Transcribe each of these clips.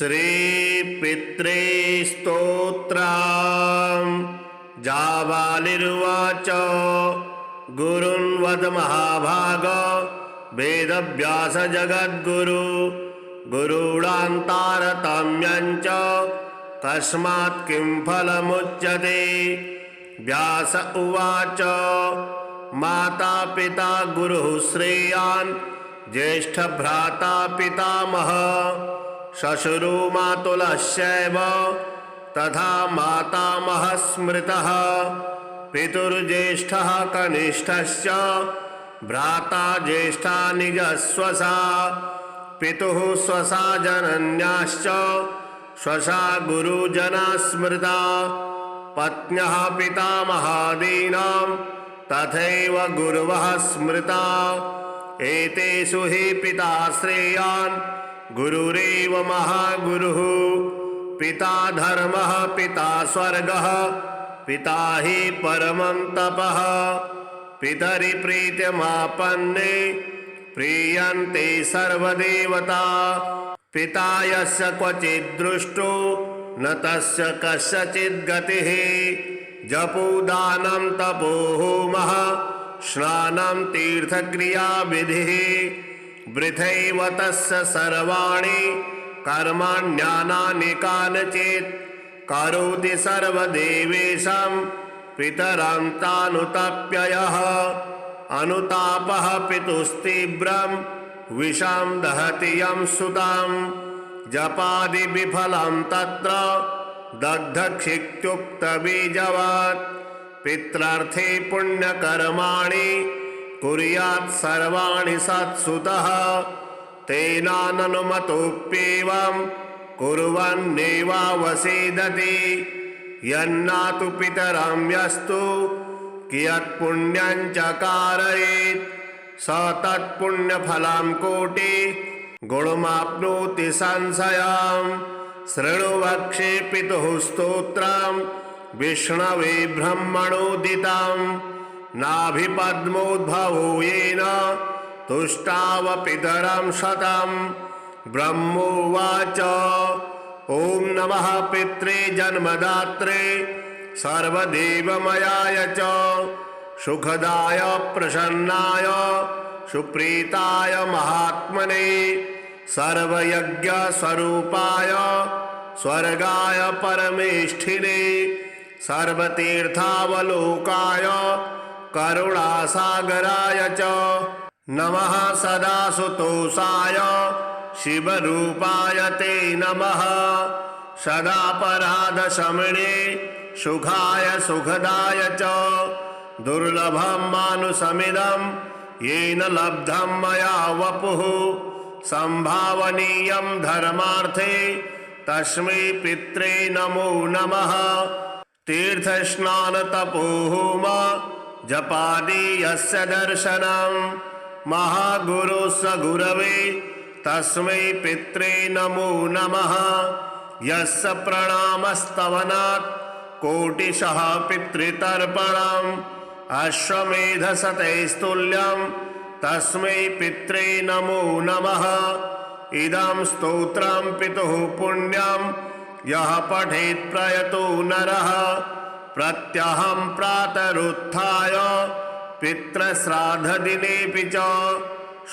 श्रीपित्रे स्तोत्रम् जाबालिर्वाच गुरुन्वद महाभाग वेदव्यास जगद्गुरु गुरूणान्तारतम्यञ्च तस्मात् किं फलमुच्यते। व्यास उवाच माता पिता गुरुः श्रेयान् ज्येष्ठ भ्राता पितामह श्वशुरो मातुलश्चैव तथा मातामहः स्मृतः पितुर्ज्येष्ठः कनिष्ठश्च भ्राता ज्येष्ठा निजस्वसा पितुः स्वसा जनन्याश्च स्वसा गुरुजना स्मृता पत्न्यः पितामहादीनां तथैव गुरवः स्मृता एतेषु हि पिता श्रेयान् गुरुरेव महागुरुः पिता धर्मः पिता स्वर्गः पिता हि परमं तपः पितरि प्रीत्यमापन्ने प्रीयन्ते सर्वदेवता पिता यस्य क्वचित् दृष्टो न तस्य कस्यचित् गतिः जपो दानं तपो होमः स्नानं तीर्थक्रिया विधिः वृथैव तस्य सर्वाणि कर्माण्यानानि कानचित् करोति सर्वदेवेशं पितरं तानुतप्ययः अनुतापः पितुस्तीव्रं विषं दहति यं सुतं जपादि विफलं तत्र दग्धक्षित्युक्तबीजवत् पित्रार्थे पुण्यकर्माणि कुर्यात् सर्वाणि सत्सुतः तेनाननुमतोऽप्येवं कुर्वन्नेवावसेदति यन्नातु पितरं यस्तु कियत्पुण्यं चकारयेत् स तत्पुण्यफलं कोटि गुणमाप्नोति संशयम् शृणु वक्षे पितुः स्तोत्रं विष्णवे ब्रह्मणोदितं नाभिपद्मोद्भवो येन तुष्टाव पितरं शतं ब्रह्मोवाच ॐ नमः पित्रे जन्मदात्रे सर्वदेवमयाय च सुखदाय प्रसन्नाय सुप्रीताय महात्मने सर्वयज्ञस्वरूपाय स्वर्गाय परमेष्ठिने सर्वतीर्थावलोकाय करुणासागराय च नमः सदा सुतोषाय शिवरूपाय ते नमः सदापराधशमने सुखाय सुखदाय च दुर्लभं मानुषमिदं येन लब्धं मया वपुः संभावनीयं धर्मार्थे तस्मै पित्रे नमो नमः तीर्थस्नानतपोहोम जपादि यस्य दर्शनं महागुरुस्य गुरवे तस्मै पित्रे नमो नमः यस्य प्रणामस्तवनात् कोटिशः पितृतर्पणम् अश्वमेधशतैस्तुल्यं तस्मै पित्रे नमो नमः इदं स्तोत्रं पितुः पुण्यं यः पठेत् प्रयतो नरः प्रत्यहं प्रातरुत्थाय पितृश्राद्धदिनेऽपि च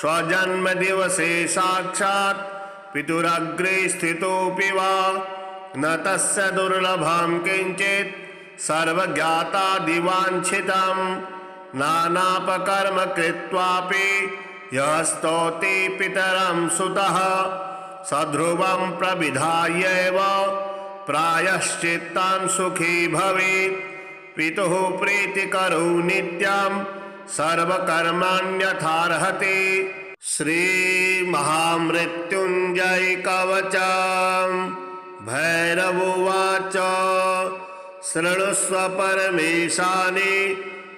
स्वजन्मदिवसे साक्षात् पितुरग्रे स्थितोऽपि वा न तस्य दुर्लभं किञ्चित् सर्वज्ञातादिवाञ्छितं नानापकर्म कृत्वापि यः स्तौति पितरं सुतः सध्रुवं प्रविधायैव प्रायश्चित्तं सुखी भवेत् पितुः प्रीतिकरो नित्यं सर्वकर्माण्यथार्हति। श्रीमहामृत्युञ्जय कवचम् भैरवोवाच शृणुष्व परमेशानि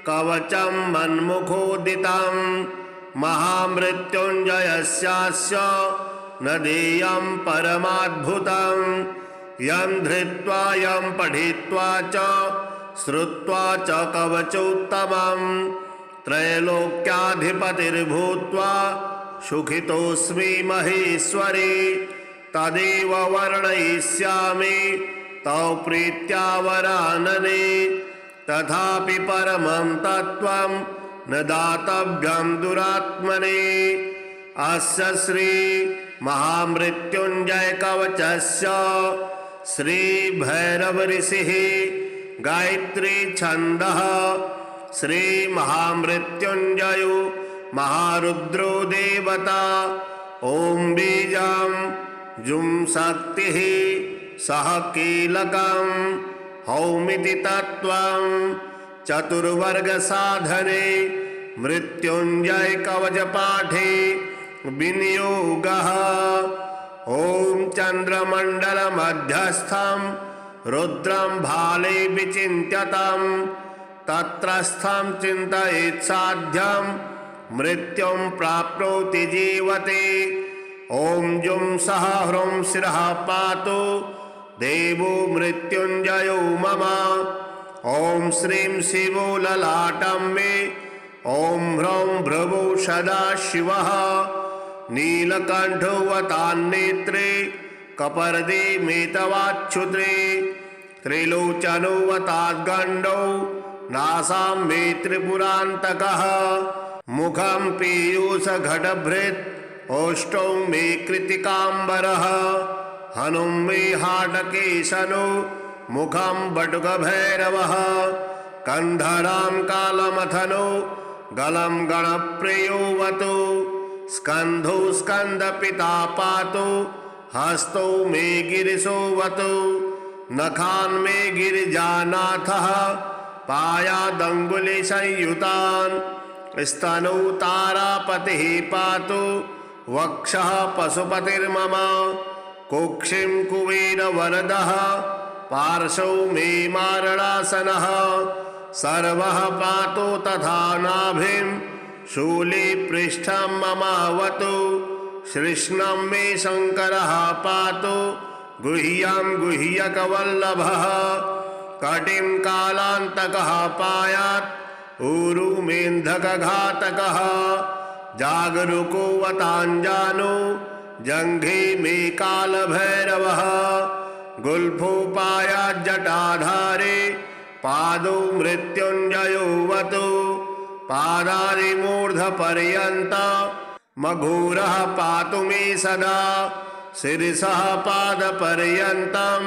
कवचं मन्मुखोदितं महामृत्युञ्जयस्यास्य न देयं परमाद्भुतं यं धृत्वा यं पठित्वा च श्रुत्वा च कवचोत्तमं त्रैलोक्याधिपतिर्भूत्वा सुखितोऽस्मि महेश्वरी तदेव वर्णयिष्यामि तौ प्रीत्या वरानने। तथापि परमं तत्त्वं न दातव्यं दुरात्मने। अस्य श्री महामृत्युंजय कवचस्य श्री भैरव ऋषिः गायत्री छन्दः श्री महामृत्युंजयो महारुद्रो देवता। ओम बीजं जुं शक्तिः सह कीलकं हौमिति तत्त्वं चतुर्वर्ग साधने मृत्युंजय कवच पाठे विनियोगः। ओम चंद्रमंडल मध्यस्थं रुद्रं भाले विचिन्त्यतं तत्रस्थं चिन्तयेत् साध्यं मृत्युं प्राप्नोति जीवते। ओम जुं सह ह्रूं शिरः पातु देवो मृत्युंजयो मम। ओम श्रीं शिवो ललाटं मे। ओम ह्रौं भ्रुवो सदाशिवः। नीलकण्ठोऽवतान्नेत्रे कपर्दे मेतवाच्छुत्रे त्रिलोचनोऽवताद्गण्डौ नासां मे त्रिपुरान्तकः। मुखं पीयूषघटभृत् ओष्ठौ मे कृतिकाम्बरः। हनुं मे हाटकेशनो मुखं बटुकभैरवः। कन्धरां कालमथनो गलं गणप्रियोऽवतु। स्कन्धौ स्कन्दपिता पातु हस्तौ मे गिरिशोऽवतु। नखान् मे गिरिजानाथः पायादङ्गुलिसंयुतान्। स्तनौ तारापतिः पातु वक्षः पशुपतिर्मम। कुक्षिं कुबेरवरदः पार्श्वौ मे मारणासनः। सर्वः पातु तथा नाभिं शूले पृष्ठं ममावतु। श्रीष्णं मे शङ्करः पातु गुह्यं गुह्यकवल्लभः। कटिं कालान्तकः पायात् ऊरु मेन्धकघातकः। जागरूकोऽवताञ्जानो जङ्घे मे कालभैरवः। गुल्फोपायाज्जटाधारे पादौ मृत्युञ्जयोऽवतु। पादादिमूर्धपर्यन्त मघोरः पातु मे सदा। शिरसः पादपर्यन्तं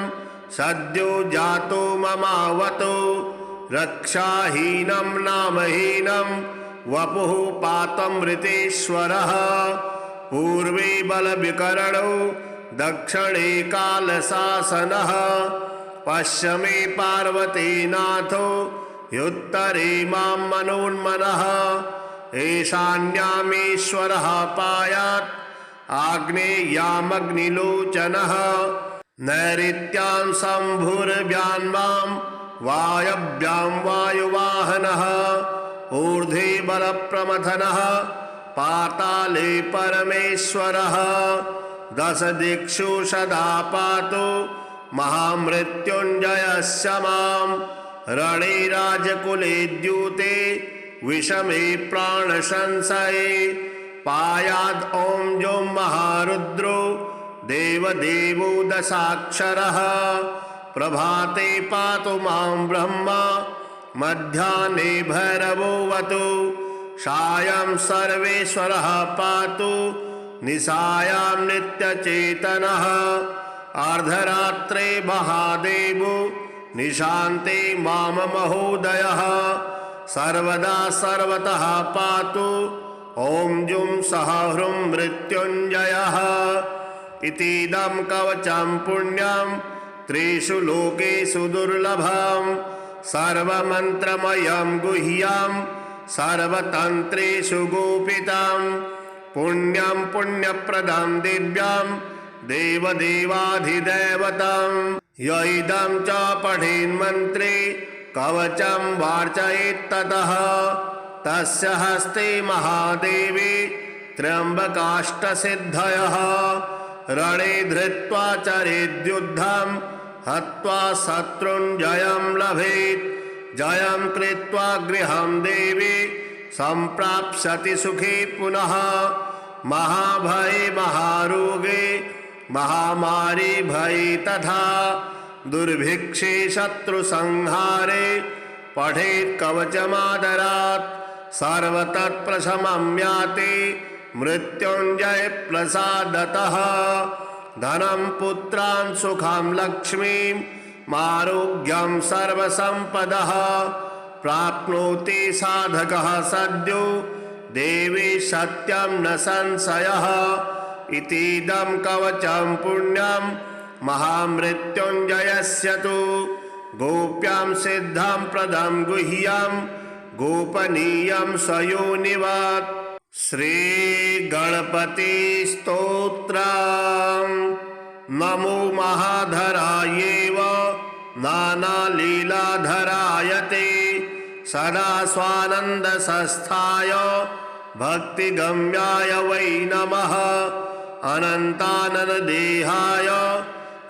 सद्यो जातो ममावतु। रक्षाहीनं नामहीनं वपुः पातमृतेश्वरः। पूर्वे बलविकरणौ दक्षिणे कालशासनः। पश्चिमे पार्वतीनाथो युत्तरे मां मनोन्मनः। ईशान्यामेश्वरः पायात् आग्नेयामग्निलोचनः। नैऋत्यां शम्भुर्व्यान्मां वायव्यां वायुवाहनः। ऊर्ध्वे बलप्रमथनः पाताले परमेश्वरः। दश दिक्षु सदा पातु महामृत्युञ्जयस्य मां। रणे राजकुले द्यूते विषमे प्राणसंशये पायाद् ॐ जुं महारुद्रो देवदेवो दशाक्षरः। प्रभाते पातु मां ब्रह्मा मध्याह्ने भैरवोऽवतु। सायं सर्वेश्वरः पातु निशायां नित्यचेतनः। अर्धरात्रे महादेवो निशान्ते मां महोदयः। सर्वदा सर्वतः पातु ॐ जुं सह ह्रूं मृत्युञ्जयः। इतीदं कवचं पुण्यं त्रिषु लोकेषु दुर्लभं। सर्वमन्त्रमयं गुह्यं सर्वतन्त्रेषु गोपितं। पुण्यं पुण्यप्रदं दिव्यं देवदेवाधिदैवतं। य इदं च पठेन्मन्त्रे कवचं वार्चयेत्ततः तस्य हस्ते महादेवी त्र्यम्बकाष्टसिद्धयः। रणे धृत्वा चरेद्युद्धं हत्वा शत्रुञ्जयं लभेत्। जयं कृत्वा गृहं देवी सम्प्राप्स्यति सुखे पुनः। महाभये महारोगे महामारी भय तथा दुर्भिक्षे शत्रुसंहारे पठेत् कवचमादरात् सर्वतत्प्रशमं याति मृत्युंजय प्रसादतः धनं पुत्रान् सुखं लक्ष्मीं आरोग्यं सर्वसंपदः प्राप्नोति साधकः सद्यो देवी सत्यं न संशयः इतीदं कवचं पुण्यं महामृत्युंजयस्य तु गोप्यां सिद्धं प्रदं गुह्यं गोपनीयं स्वयोनिवत् श्री गणपति स्तोत्रम्। नमो महाधरायैव नानालीलाधराय ते सदा स्वानन्दसंस्थाय भक्तिगम्याय वै नमः अनन्ताननदेहाय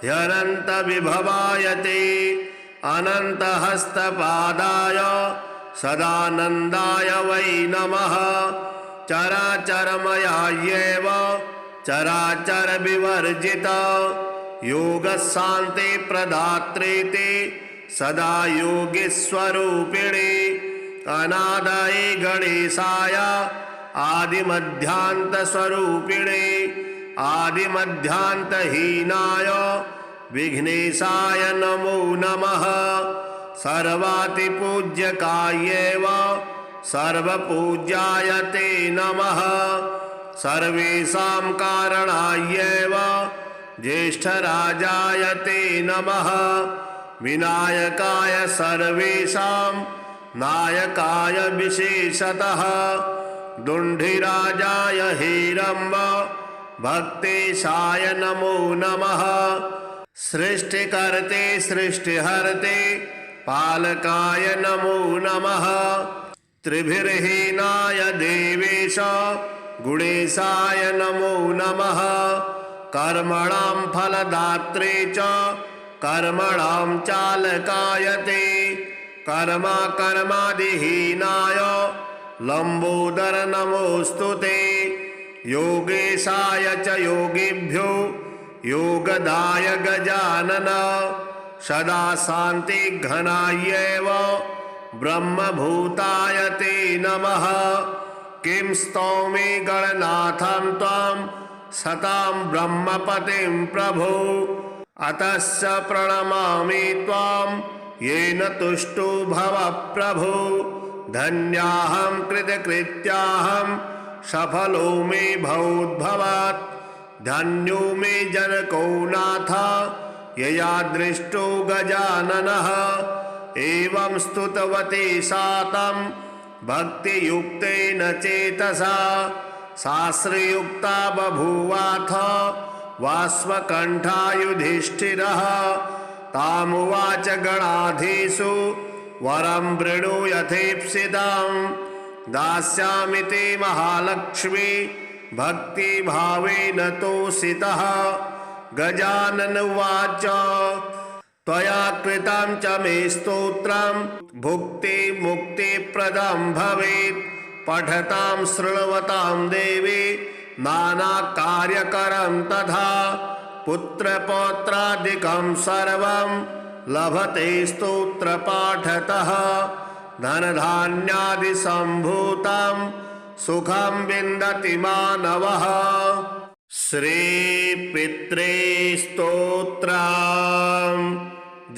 ह्यनन्तविभवाय ते अनन्तहस्तपादाय सदानन्दाय वै नमः चराचरमयायैव चराचरविवर्जित योगशान्ति प्रदात्रे ते सदा योगीस्वरूपिणे अनादये गणेशाय आदिमध्यान्तस्वरूपिणे आदिमध्यान्तहीनाय विघ्नेशाय नमो नमः सर्वातिपूज्यकायैव सर्वपूज्याय ते नमः सर्वेषां कारणायैव ज्येष्ठराजाय ते नमः विनायकाय सर्वेषां नायकाय विशेषतः दुण्डिराजाय हेरम्ब भक्तेशाय नमो नमः सृष्टिकर्ते सृष्टिहर्ते पालकाय नमो नमः त्रिभिर्हीनाय देवेश गुणेशाय नमो नमः कर्मणां फलदात्रे च कर्मणां चालकाय ते कर्मादिहीनाय लंबोदर नमोऽस्तु ते योगेशाय च योगिभ्यो योगदाय गजानन सदा शान्तिघनायैव ब्रह्मभूताय ते नमः किं स्तौमि गणनाथं त्वां सतां ब्रह्मपतिं प्रभो अतश्च प्रणमामि त्वां येन तुष्टो भव प्रभो धन्याहं कृतकृत्याहं सफलो मे भवोद्भवात् धन्यो मे जनको नाथ यया दृष्टो गजाननः एवं स्तुतवती सा तं भक्तियुक्तेन चेतसा शास्त्रयुक्ता बभूवाथ वास्वकण्ठायुधिष्ठिरः तामुवाच गणाधीषु वरं वृणु यथेप्सितं दास्यामि ते महालक्ष्मी भक्तिभावेन तोषितः गजानन उवाच त्वया कृतं च मे स्तोत्रं भुक्तिमुक्तिप्रदं भवेत् पठतां शृण्वतां देवी नानाकार्यकरं तथा पुत्रपौत्रादिकं सर्वं लभते स्तोत्रपाठतः धनधान्यादिसम्भूतं सुखं विन्दति मानवः श्रीपित्रे स्तोत्रम्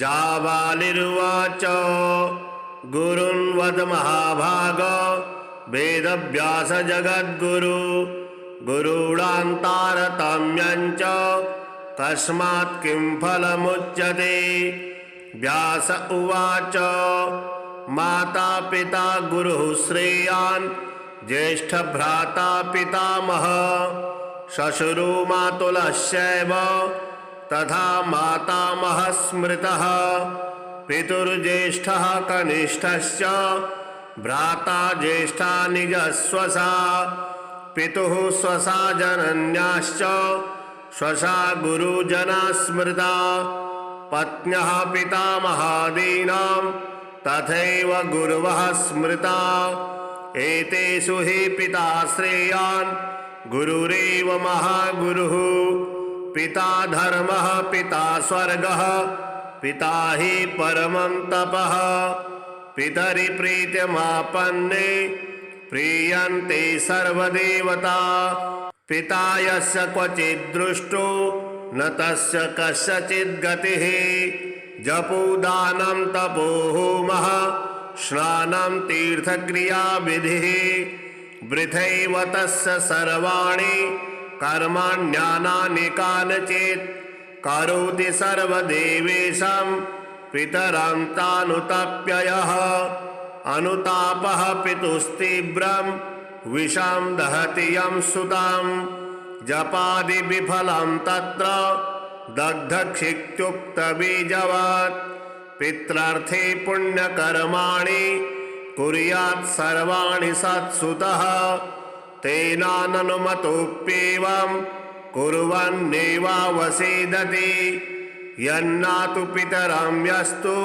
जाबालिर्वाच गुरुन् वद महाभाग वेदव्यास जगद्गुरु गुरूणां च तस्मात् किं फलमुच्यते व्यास उवाच माता पिता गुरुः श्रेयान् ज्येष्ठ भ्राता पितामह श्वशुरो मातुलश्चैव तथा मातामहः स्मृतः पितुर्ज्येष्ठः कनिष्ठश्च भ्राता ज्येष्ठा निजस्वसा पितुः स्वसा जनन्याश्च स्वसा गुरुजना स्मृता पत्न्यः पितामहादीनां तथैव गुरवः स्मृता एतेषु हि पिता श्रेयान् गुरुरेव महागुरुः पिता धर्मः पिता स्वर्गः पिता हि परमं तपः पितरि प्रीतिमापन्ने प्रीयन्ते सर्वदेवता पिता यस्य क्वचित् दृष्टो न तस्य कस्यचित् गतिः जपो दानं तपो होमः स्नानं तीर्थक्रिया विधिः वृथैव तस्य सर्वाणि कर्माण्यानानि कानचित् करोति सर्वदेवेशं पितरं तानुतप्ययः अनुतापः पितुस्तीव्रं विषं दहति यं सुतं जपादि विफलं तत्र दग्धक्षित्युक्तबीजवत् पित्रार्थे पुण्यकर्माणि कुर्यात् सर्वाणि सत्सुतः तेनाननुमतोऽप्येवं कुर्वन्नेवावसेदति यन्नातु पितरं यस्तु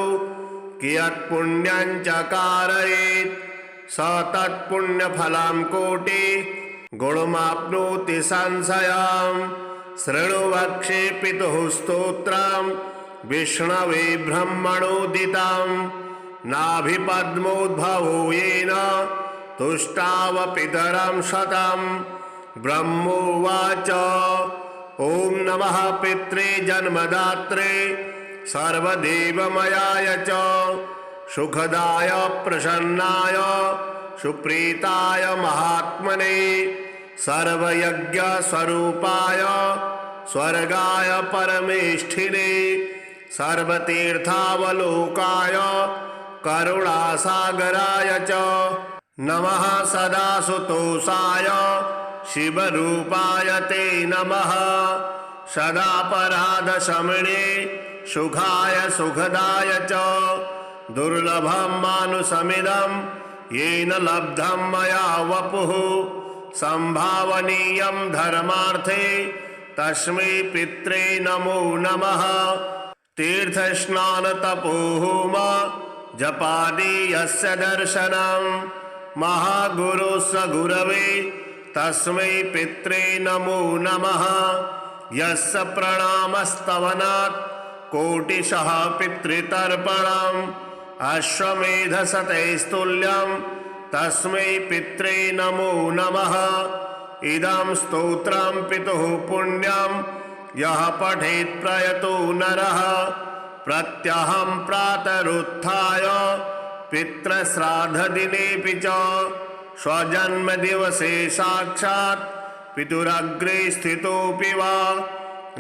कियत्पुण्यं चकारयेत् स तत्पुण्यफलं कोटि गुणमाप्नोति संशयम् शृणु वक्षे पितुः स्तोत्रं विष्णवे ब्रह्मणोदितं नाभिपद्मोद्भवो येन तुष्टाव पितरं शतं ब्रह्मोवाच ॐ नमः पित्रे जन्मदात्रे सर्वदेवमयाय च सुखदाय प्रसन्नाय सुप्रीताय महात्मने सर्वयज्ञस्वरूपाय स्वर्गाय परमेष्ठिने सर्वतीर्थावलोकाय करुणासागराय च नमः सदासुतोषाय शिवरूपाय ते नमः सदापराधशमने सुखाय सुखदाय च दुर्लभं मानुषमिदं येन लब्धं मया वपुः संभावनीयं धर्मार्थे तस्मै पित्रे नमो नमः तीर्थस्नानतपोहोम जपादि यस्य दर्शनं महागुरुस्य गुरवे तस्मै पित्रे नमो नमः यस्य प्रणामस्तवनात् कोटिशः पितृतर्पणम् अश्वमेधशतैस्तुल्यं तस्मै पित्रे नमो नमः इदं स्तोत्रं पितुः पुण्यं यः पठेत् प्रयतो नरः प्रत्यहं प्रातरुत्थाय पितृश्राद्धदिनेऽपि च स्वजन्मदिवसे साक्षात् पितुरग्रे स्थितोऽपि वा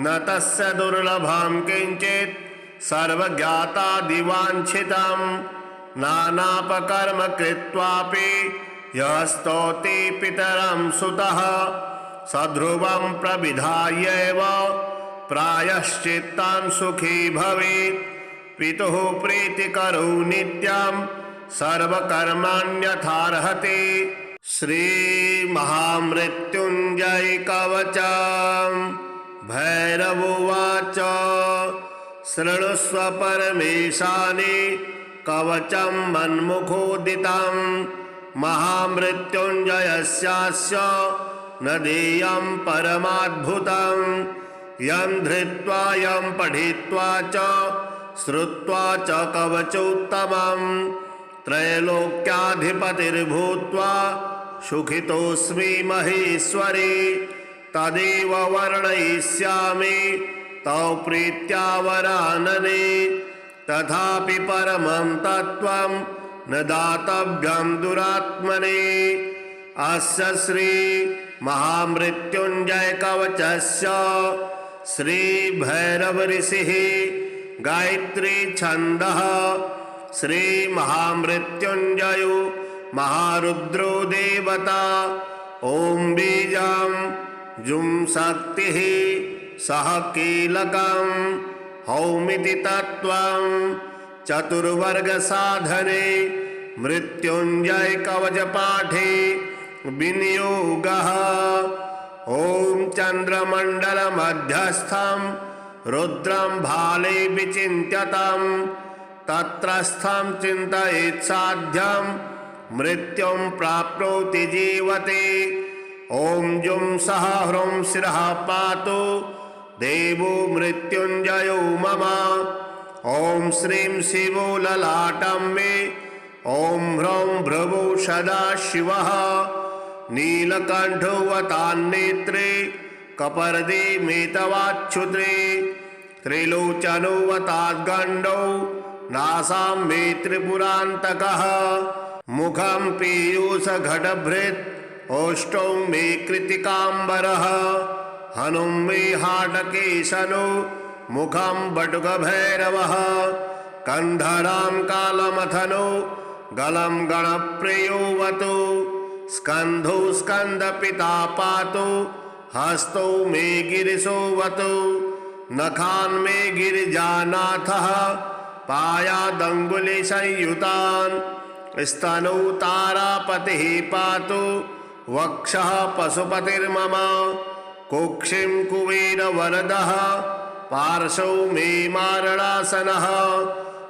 न तस्य दुर्लभं किञ्चित् सर्वज्ञातादिवाञ्छितं नानापकर्म कृत्वापि यः स्तौति पितरं सुतः सध्रुवं प्रविधायैव प्रायश्चित्तं सुखी भवेत् पितुः प्रीतिकरो नित्यं सर्वकर्माण्यथार्हति श्रीमहामृत्युञ्जय कवचं भैरवोवाच शृणुष्व परमेशानि कवचं मन्मुखोदितं महामृत्युञ्जयस्यास्य न देयं परमाद्भुतं यं धृत्वा यं पठित्वा च श्रुत्वा च कवचोत्तमं त्रैलोक्याधिपतिर्भूत्वा सुखितोऽस्मि महेश्वरी तदेव वर्णयिष्यामि तौ प्रीत्या वरानने तथापि परमं तत्त्वं न दातव्यं दुरात्मने अस्य श्री महामृत्युञ्जय कवचस्य श्री भैरव ऋषिः गायत्री छन्दः श्री महामृत्युञ्जयो महारुद्रो देवता ओम बीजं जुं शक्तिः सह कीलकं हौमिति तत्त्वं चतुर्वर्ग साधने मृत्युंजय कवच पाठे विनियोगः ओम चंद्रमंडल मध्यस्थं रुद्रं भाले विचिन्त्यतं तत्रस्थं चिन्तयेत् साध्यं मृत्युं प्राप्नोति जीवते ओम जुं सह ह्रूं शिरः पातु देवो मृत्युंजयो मम। ॐ श्रीं शिवो ललाटं मे, ॐ ह्रौं भ्रवो सदाशिवः। नीलकण्ठोऽवतान्नेत्रे, कपर्दे मेतवाच्छुत्रे, त्रिलोचनोऽवताद्गण्डौ, नासां मे त्रिपुरान्तकः। मुखं पीयूषघटभृत्, ओष्ठौ मे कृतिकाम्बरः। हनुं मे हाटकेशनो, मुखं बटुकभैरवः। कन्धरां कालमथनो, गलं गणप्रियोऽवतु। स्कन्धौ स्कन्दपिता पातु, हस्तौ मे गिरिशोऽवतु। नखान् मे गिरिजानाथः, पायादङ्गुलिसंयुतान्। स्तनौ तारापतिः पातु, वक्षः पशुपतिर्मम। कुक्षिं कुबेरवरदः, पार्श्वौ मे मारणासनः।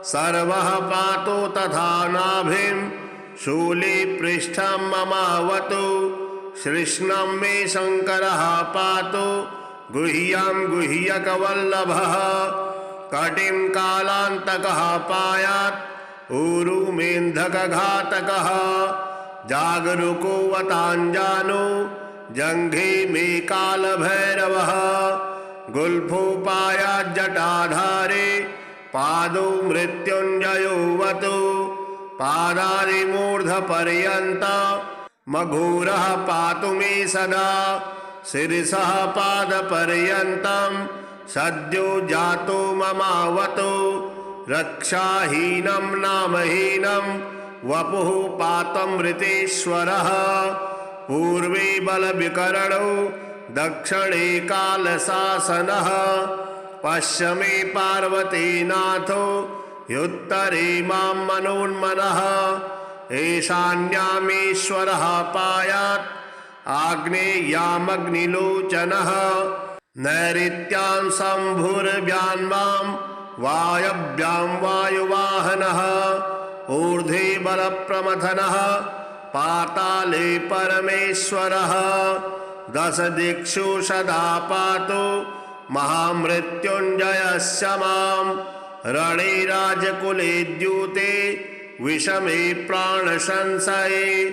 सर्वः पातु तथा नाभिं, शूले पृष्ठं ममावतु। श्रीष्णं मे शङ्करः पातु, गुह्यं गुह्यकवल्लभः। कटिं कालान्तकः पायात्, ऊरु मेन्धकघातकः। जागरूकोऽवताञ्जानो, जङ्घे मे कालभैरवः। गुल्फोपायाज्जटाधारे, पादौ मृत्युञ्जयोऽवतु। पादादिमूर्धपर्यन्त, मघोरः पातु मे सदा। शिरसः पादपर्यन्तं, सद्यो जातो ममावतु। रक्षाहीनं नामहीनं, वपुः पातमृतेश्वरः। पूर्वे बलविकरणौ, दक्षिणे कालशासनः। पश्चिमे पार्वतीनाथो, ह्युत्तरे मां मनोन्मनः। ईशान्यामीश्वरः पायात्, आग्नेयामग्निलोचनः। नैऋत्यां शम्भुर्व्यान्मां, वायव्यां वायुवाहनः। ऊर्ध्वे बलप्रमथनः, पाताले परमेश्वरः। दश दिक्षु सदा पातु, महामृत्युञ्जयस्य माम्। रणे राजकुले द्यूते, विषमे प्राणसंशये।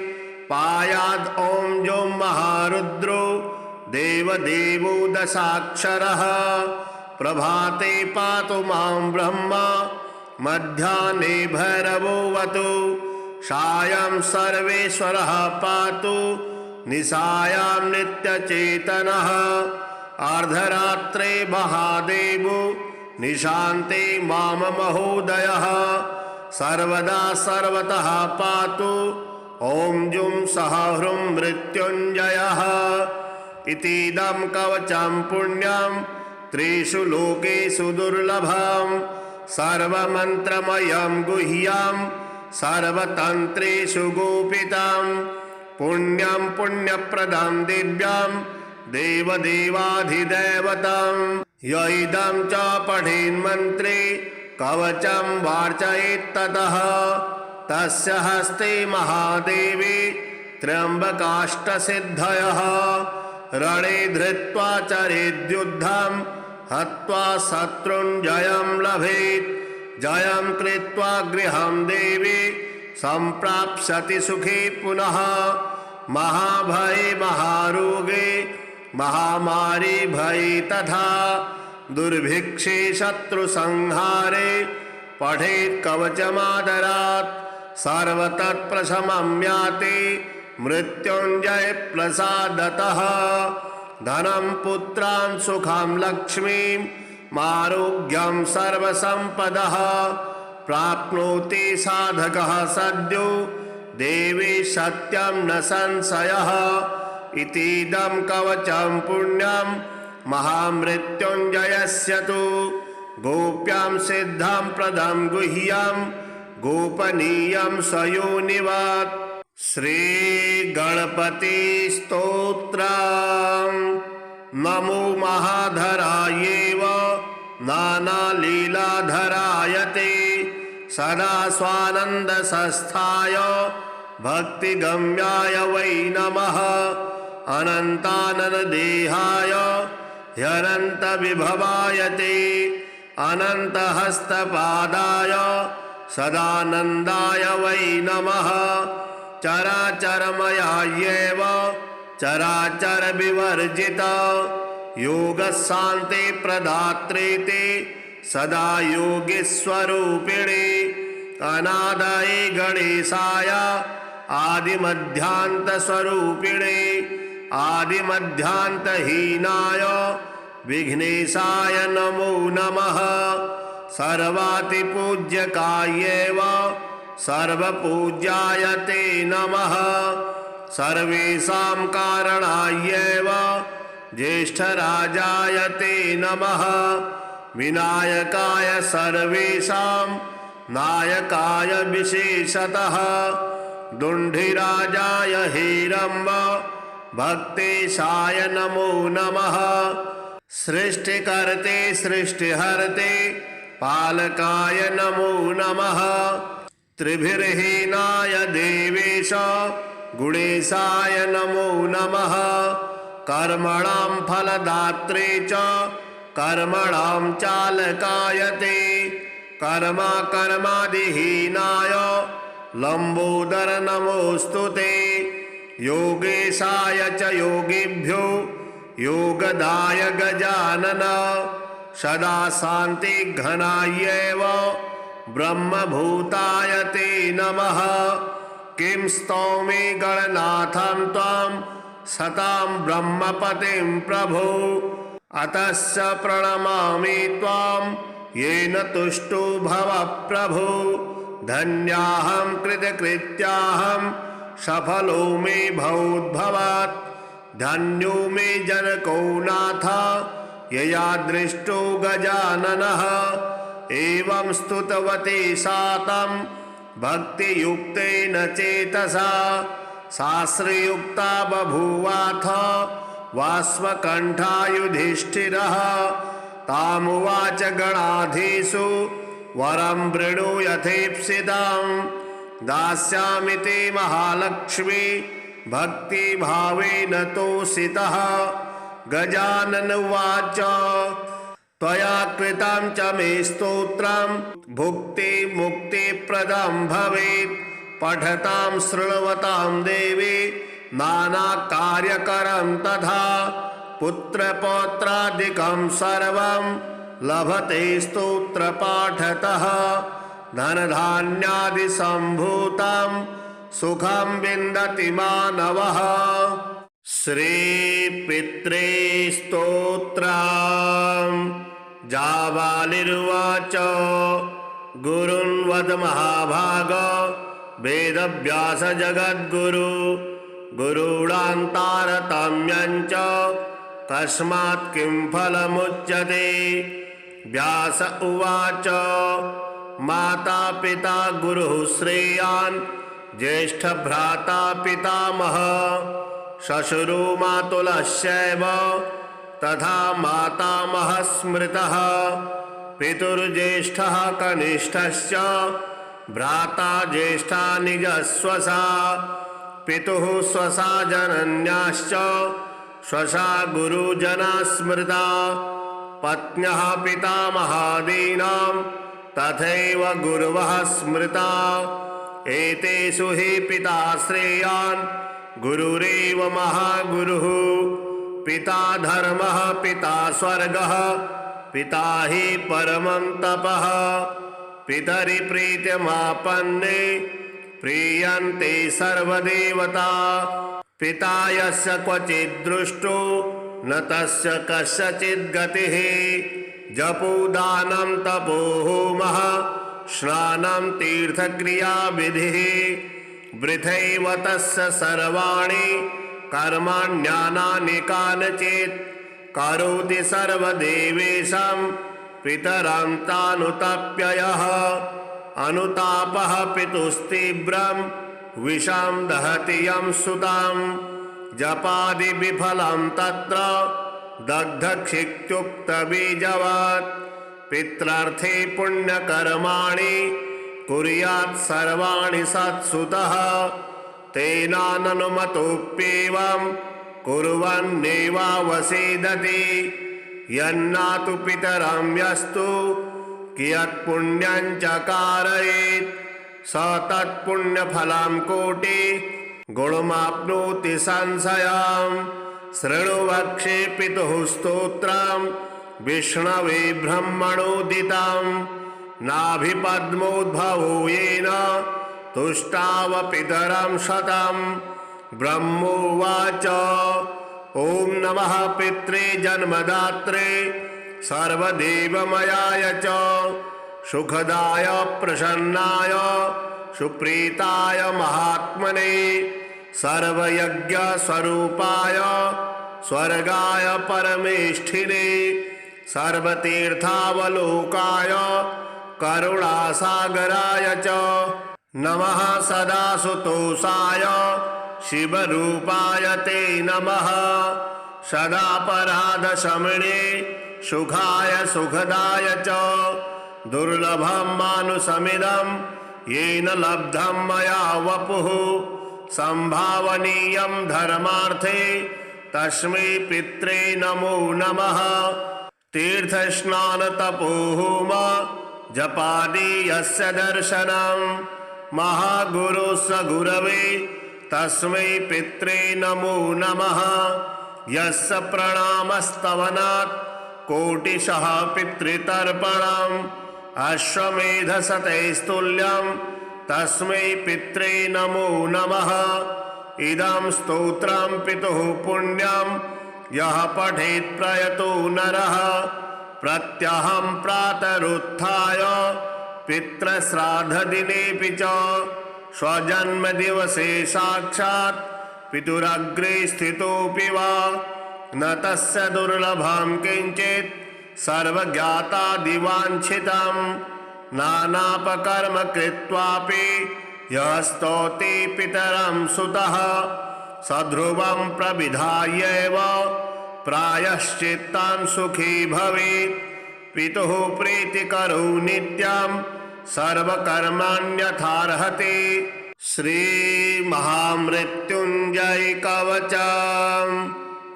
पायाद् ॐ जों महारुद्रो, देवदेवो दशाक्षरः। प्रभाते पातु मां ब्रह्मा, मध्याह्ने भैरवोऽवतु। सायं सर्वेश्वरः पातु, निशायां नित्यचेतनः। अर्धरात्रे महादेवो, निशान्ते मां महोदयः। सर्वदा सर्वतः पातु, ॐ जुं सः ह्रुं मृत्युञ्जयः। इतीदं कवचं पुण्यं, त्रिषु लोकेषु दुर्लभं। सर्वमन्त्रमयं गुह्यं, सर्वतन्त्रेषु गोपितं। पुण्यं पुण्यप्रदं दिव्यं, देवदेवाधिदैवतं। य इदं च पठेन्मन्त्रे, कवचं वार्चयेत्ततः। तस्य हस्ते महादेवी, त्र्यम्बकाष्टसिद्धयः। रणे धृत्वा चरेद्युद्धं, हत्वा शत्रुञ्जयं लभेत्। जयं कृत्वा गृहं देवी, सम्प्राप्स्यति सुखे पुनः। महाभये महारोगे, महामारी भये तथा। दुर्भिक्षे शत्रुसंहारे, पठेत् कवचमादरात्। सर्वतत्प्रशमं याति, मृत्युञ्जय प्रसादतः। धनं पुत्रान् सुखं लक्ष्मीं, आरोग्यं सर्वसम्पदः। प्राप्नोति साधकः सद्यो, देवी सत्यं न संशयः। इतीदं कवचं पुण्यं, महामृत्युञ्जयस्य तु। गोप्यां सिद्धं प्रदं गुह्यं, गोपनीयं स्वयोनिवत्। श्रीगणपति स्तोत्रम्। नमो महाधरायैव, नानालीलाधराय ते। सदा स्वानन्दसंस्थाय, भक्तिगम्याय वै नमः। अनन्ताननदेहाय, ह्यनन्तविभवायते अनन्तहस्तपादाय सदानन्दाय वै नमः। चराचरमयायैव चराचरविवर्जित योगशान्ति प्रदात्रे ते सदा योगीस्वरूपिणे अनादये गणेशाय आदिमध्यान्तस्वरूपिणे आदिमध्यान्तहीनाय विघ्नेशाय नमो नमः। सर्वातिपूज्यकायैव सर्वपूज्याय ते नमः। सर्वेषां कारणायैव ज्येष्ठराजाय ते नमः। विनायकाय सर्वेषां नायकाय विशेषतः दुण्डिराजाय हेरम्ब भक्तेशाय नमो नमः। सृष्टिकर्ते सृष्टिहर्ते पालकाय नमो नमः। त्रिभिर्हीनाय देवेश गुणेशाय नमो नमः। कर्मणां फलदात्रे च कर्मणां चालकाय ते कर्मादिहीनाय लंबोदर नमोऽस्तु ते। योगेशाय च योगिभ्यो योगदाय गजानन सदा शान्तिघनायैव ब्रह्मभूताय ते नमः। किं स्तौमि गणनाथं त्वां सतां ब्रह्मपतिं प्रभो अतश्च प्रणमामि त्वां येन तुष्टो भव प्रभो। धन्याहं कृतकृत्याहं सफलो मे भवोद्भवात् धन्यो मे जनको नाथ यया दृष्टो गजाननः। एवं स्तुतवती सा तं भक्तियुक्तेन चेतसा शास्त्रयुक्ता बभूवाथ वाष्पकण्ठायुधिष्ठिरः। तामुवाच गणाधीषु वरं वृणु यथेप्सितं दास्यामि ते महालक्ष्मी भक्तिभावेन तोषितः। गजानन उवाच त्वया कृतं च मे स्तोत्रं भुक्तिमुक्तिप्रदं भवेत्। पठतां शृण्वतां देवी नानाकार्यकरं तथा पुत्रपौत्रादिकं सर्वं लभते स्तोत्रपाठतः। धनधान्यादिसम्भूतं सुखं विन्दति मानवः। श्रीपित्रे स्तोत्रम् जाबालिर्वाच गुरुन् वद महाभाग वेदव्यास जगद्गुरु गुरूणां च कस्मात् किं फलमुच्यते। व्यास उवाच माता पिता गुरुः श्रेयान् ज्येष्ठभ्राता पितामह श्वशुरो मातुलश्चैव तथा मातामहः स्मृतः। पितुर्ज्येष्ठः कनिष्ठश्च भ्राता ज्येष्ठा निजस्वसा पितुः स्वसा जनन्याश्च स्वसा गुरुजना स्मृता। पत्न्यः पितामहादीनां तथैव गुरवः स्मृता। एतेषु हि पिता श्रेयान् गुरुरेव महागुरुः। पिता धर्मः पिता स्वर्गः पिता हि परमं तपः। पितरि प्रीत्यमापन्ने प्रीयन्ते सर्वदेवता। पिता यस्य क्वचित् दृष्टो न तस्य कस्यचित् गतिः। जपोदानं तपो होमः स्नानं तीर्थक्रियाविधिः। वृथैव तस्य सर्वाणि कर्माण्यानानि कानचित्। करोति सर्वदेवेशं पितरं तानुतप्ययः। अनुतापः पितुस्तीव्रं विषं दहति यं सुतं। जपादि विफलं तत्र दग्धक्षित्युक्तबीजवत्। पित्रार्थे पुण्यकर्माणि कुर्यात् सर्वाणि सत्सुतः। तेनाननुमतोऽप्येवं कुर्वन्नेवावसेदति। यन्नातु पितरं यस्तु कियत्पुण्यं चकारयेत् स तत्पुण्यफलं कोटि गुणमाप्नोति संशयम्। शृणु वक्षे पितुः स्तोत्रम् विष्णवे ब्रह्मणोदितं नाभिपद्मोद्भवो येन तुष्टाव पितरं शतम्। ब्रह्मोवाच ॐ नमः पित्रे जन्मदात्रे सर्वदेवमयाय च सुखदाय प्रसन्नाय सुप्रीताय महात्मने सर्वयज्ञस्वरूपाय स्वर्गाय परमेष्ठिने सर्वतीर्थावलोकाय करुणासागराय च नमः सदासुतोषाय शिवरूपाय ते नमः सदापराधशमने सुखाय सुखदाय च दुर्लभं मानुषमिदं येन लब्धं मया वपुः संभावनीयं धर्मार्थे तस्मै पित्रे नमो नमः। तीर्थस्नानतपोहोम जपादि यस्य दर्शनं महागुरुस्य गुरवे तस्मै पित्रे नमो नमः। यस्य प्रणामस्तवनात् कोटिशः पितृतर्पणम् अश्वमेधशतैस्तुल्यं तस्मै पित्रे नमो नमः। इदं स्तोत्रं पितुः पुण्यं यः पठेत् प्रयतो नरः प्रत्यहं प्रातरुत्थाय पितृश्राद्धदिनेऽपि च स्वजन्मदिवसे साक्षात् पितुरग्रे स्थितोऽपि वा न तस्य दुर्लभं किञ्चित् सर्वज्ञातादिवाञ्छितं नानापकर्म कृत्वापि यः स्तौति पितरं सुतः सध्रुवं प्रविधायैव प्रायश्चित्तं सुखी भवेत्। पितुः प्रीतिकरो नित्यं सर्वकर्माण्यथार्हति। श्री महामृत्युंजय कवचम्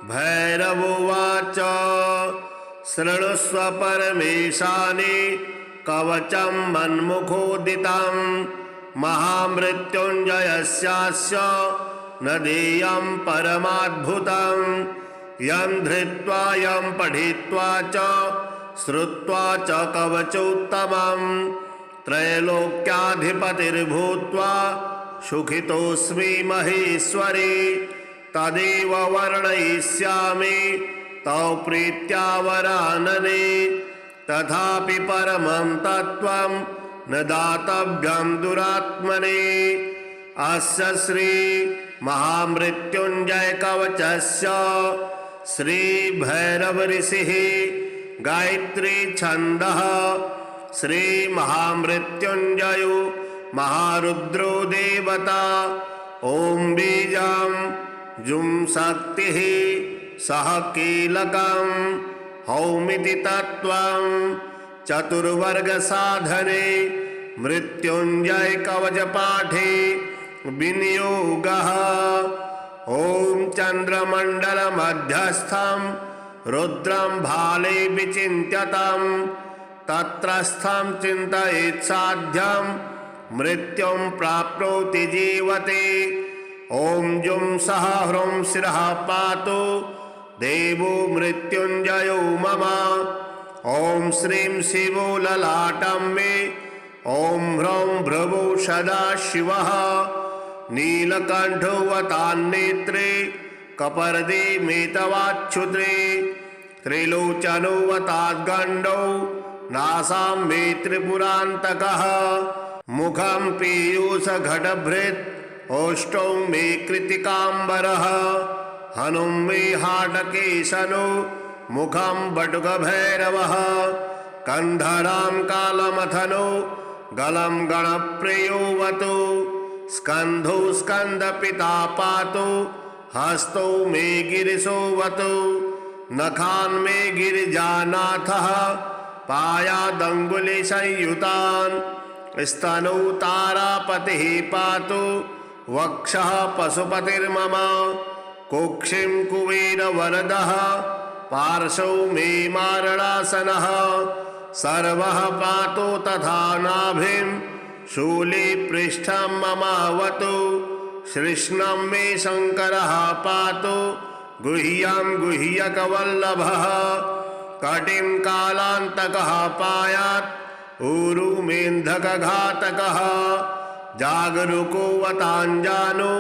भैरवोवाच शृणुष्व परमेशानि कवचं मन्मुखोदितं महामृत्युंजयस्यास्य न देयं परमाद्भुतं यं धृत्वा यं पठित्वा च श्रुत्वा च कवचोत्तमं त्रैलोक्याधिपतिर्भूत्वा सुखितोऽस्मि महेश्वरी तदेव वर्णयिष्यामि तौ प्रीत्या वरानने तथापि परमं तत्त्वं न दातव्यं दुरात्मने। अस्य श्री महामृत्युंजय कवचस्य श्री भैरव ऋषिः गायत्री छन्दः श्री महामृत्युंजयो महारुद्रो देवता ओम बीजं जुं शक्तिः सह कीलकं हौमिति तत्त्वं चतुर्वर्ग साधने मृत्युंजय कवच पाठे विनियोगः। ओम चंद्रमंडल मध्यस्थं रुद्रं भाले विचिन्त्यतं तत्रस्थं चिन्तयेत् साध्यं मृत्युं प्राप्नोति जीवते। ओम जुं सह ह्रूं शिरः पातु देवो मृत्युंजयो मम। ओम श्रीं शिवो ललाटं मे ओम ह्रौं भ्रुवो सदाशिवः नीलकण्ठोऽवतान्नेत्रे कपर्दे मेतवाच्छुत्रे त्रिलोचनोऽवताद्गण्डौ नासां मे त्रिपुरान्तकः मुखं पीयूषघटभृत् ओष्ठौ मे कृतिकाम्बरः हनुं मे हाटकेशनो मुखं बटुकभैरवः कन्धरां कालमथनो गलं गणप्रियोऽवतु स्कन्धौ स्कन्दपिता पातु हस्तौ मे गिरिशोऽवतु नखान् मे गिरिजानाथः पायादङ्गुलिसंयुतान् स्तनौ तारापतिः पातु वक्षः पशुपतिर्मम कुक्षिं कुबेरवरदः पार्श्वौ मे मारणासनः सर्वः पातु तथा नाभिं शूले पृष्ठं ममावतु श्रीष्णं मे शङ्करः पातु गुह्यं गुह्यकवल्लभः कटिं कालान्तकः पायात् ऊरुमेन्धकघातकः जागरूको वताञ्जानो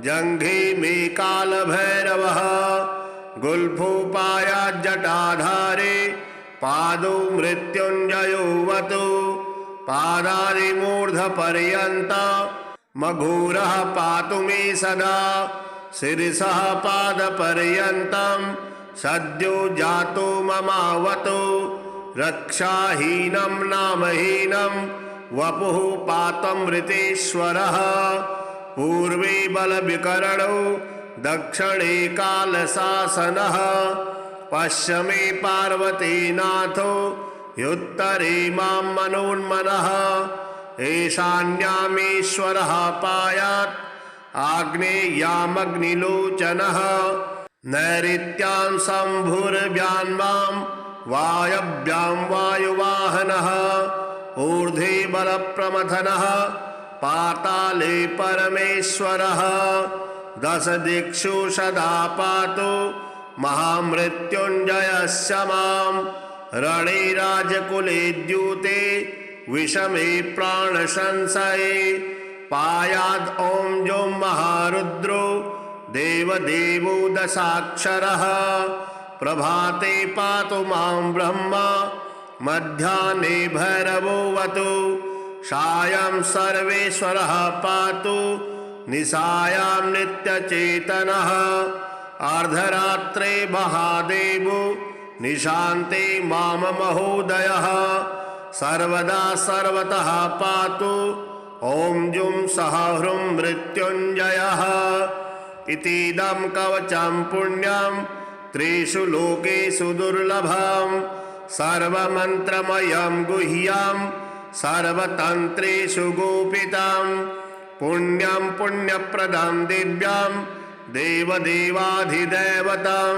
जङ्घे मे कालभैरवः गुल्फोपायाज्जटाधारे पादौ मृत्युञ्जयोऽवतु पादादिमूर्धपर्यन्त मघोरः पातु मे सदा शिरसः पादपर्यन्तं सद्यो जातो ममावतु रक्षाहीनं नामहीनं वपुः पातमृतेश्वरः पूर्वे बलविकरणौ दक्षिणे कालशासनः पश्चिमे पार्वतीनाथो ह्युत्तरे मां मनोन्मनः ईशान्यामेश्वरः पायात् आग्नेयामग्निलोचनः नैऋत्यां शम्भुर्व्यान्मां वायव्यां वायुवाहनः ऊर्ध्वे बलप्रमथनः पाताले परमेश्वरः दश दिक्षु सदा पातु महामृत्युञ्जयस्य मां रणे राजकुले द्यूते विषमे प्राणसंशये पायाद् ॐ जों महारुद्रो देवदेवो दशाक्षरः प्रभाते पातु मां ब्रह्मा मध्याह्ने भैरवोऽवतु सायं सर्वेश्वरः पातु निशायां नित्यचेतनः अर्धरात्रे महादेवो निशान्ते मां महोदयः सर्वदा सर्वतः पातु ॐ जुं सः ह्रुं मृत्युञ्जयः इतीदं कवचं पुण्यं त्रिषु लोकेषु दुर्लभं सर्वमन्त्रमयं गुह्यं सर्वतन्त्रेषु गोपितं पुण्यं पुण्यप्रदं दिव्यं देवदेवाधिदैवतं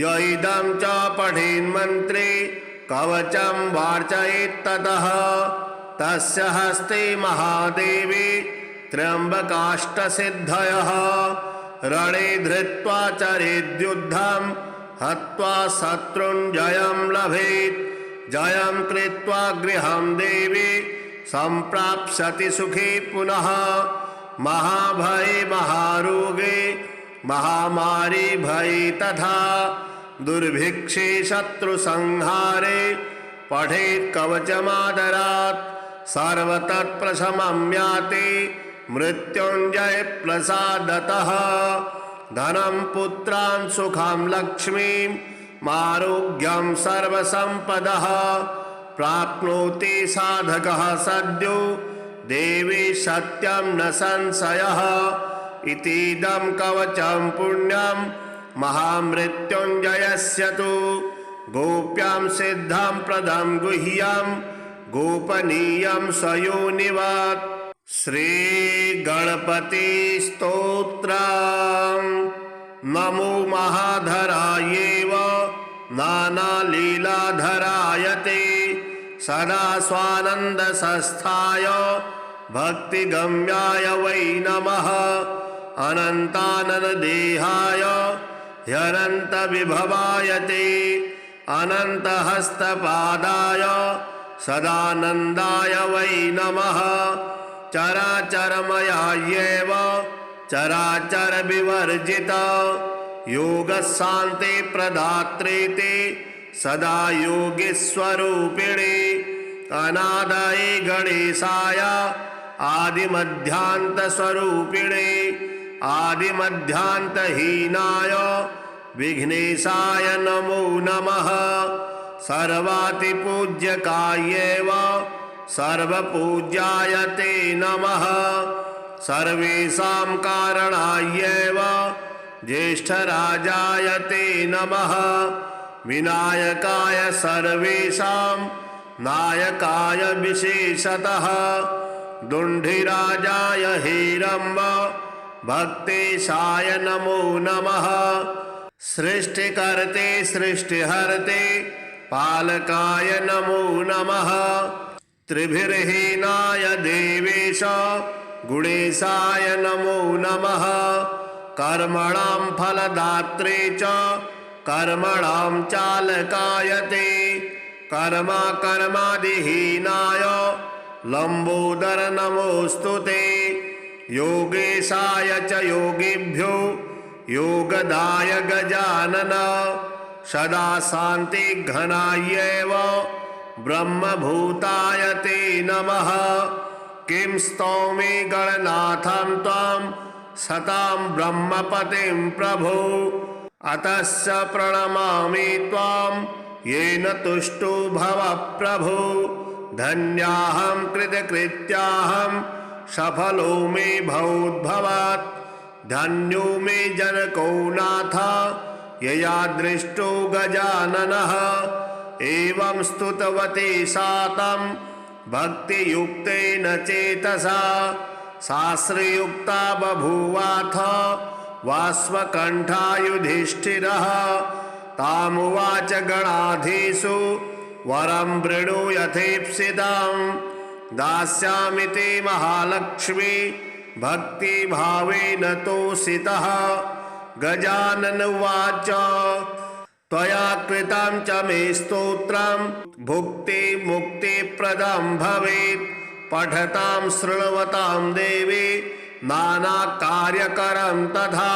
य इदं च पठेन्मन्त्रे कवचं वार्चयेत्ततः तस्य हस्ते महादेवी त्र्यम्बकाष्टसिद्धयः रणे धृत्वा चरेद्युद्धं हत्वा शत्रुञ्जयं लभेत् जयं कृत्वा गृहं देवी सम्प्राप्स्यति सुखे पुनः महाभये महारोगे महामारी भये तथा दुर्भिक्षे शत्रुसंहारे पठेत् कवचमादरात् सर्वतत्प्रशमं याति मृत्युञ्जय प्रसादतः धनं पुत्रान् सुखं लक्ष्मीं आरोग्यं सर्वसम्पदः प्राप्नोति साधकः सद्यो देवी सत्यं न संशयः इतीदं कवचं पुण्यं महामृत्युञ्जयस्य तु गोप्यां सिद्धं प्रदं गुह्यं गोपनीयं स्वयोनिवत् श्रीगणपति स्तोत्रम् नमो महाधरायैव नानालीलाधराय ते सदा स्वानन्दसंस्थाय भक्तिगम्याय वै नमः अनन्ताननदेहाय ह्यनन्तविभवाय ते अनन्तहस्तपादाय सदानन्दाय वै नमः चराचरमयायैव चराचरविवर्जिता योगशान्ति प्रदात्रे ते सदा योगीस्वरूपिणे अनादये गणेशाय आदिमध्यान्तस्वरूपिणे आदिमध्यान्तहीनाय विघ्नेशाय नमो नमः सर्वातिपूज्यकायैव सर्वपूज्याय ते नमः सर्वेषां कारणायैव ज्येष्ठराजाय ते नमः विनायकाय सर्वेषां नायकाय विशेषतः दुण्डिराजाय हेरम्ब भक्तेशाय नमो नमः सृष्टिकर्ते सृष्टिहर्ते पालकाय नमो नमः। त्रिभिर्हीनाय देवेश गुणेशाय नमो नमः। कर्मणां फलदात्रे च कर्मणां चालकाय ते कर्मादिहीनाय लंबोदर नमोऽस्तु ते। योगेशाय च योगिभ्यो योगदाय गजानन सदा शांति घनायैव ब्रह्मभूताय ते नमः। किं स्तौमि गणनाथं त्वां सतां ब्रह्मपतिं प्रभो। अतश्च प्रणमामि त्वां येन तुष्टो भव प्रभो। धन्याहं कृतकृत्याहं सफलो मे भवोद्भवात्। धन्यो मे जनको नाथ यया दृष्टो गजाननः। एवं स्तुतवती सा तं भक्तियुक्तेन चेतसा शास्त्रयुक्ता बभूवाथ वाष्पकण्ठा युधिष्ठिरः। तामुवाच गणाधीशो वरं वृणु यथेप्सितं दास्यामि ते महालक्ष्मी भक्तिभावेन तोषितः। गजानन उवाच त्वया कृतं च मे स्तोत्रं भुक्तिमुक्तिप्रदं भवेत्। पठतां शृण्वतां देवी नानाकार्यकरं तथा।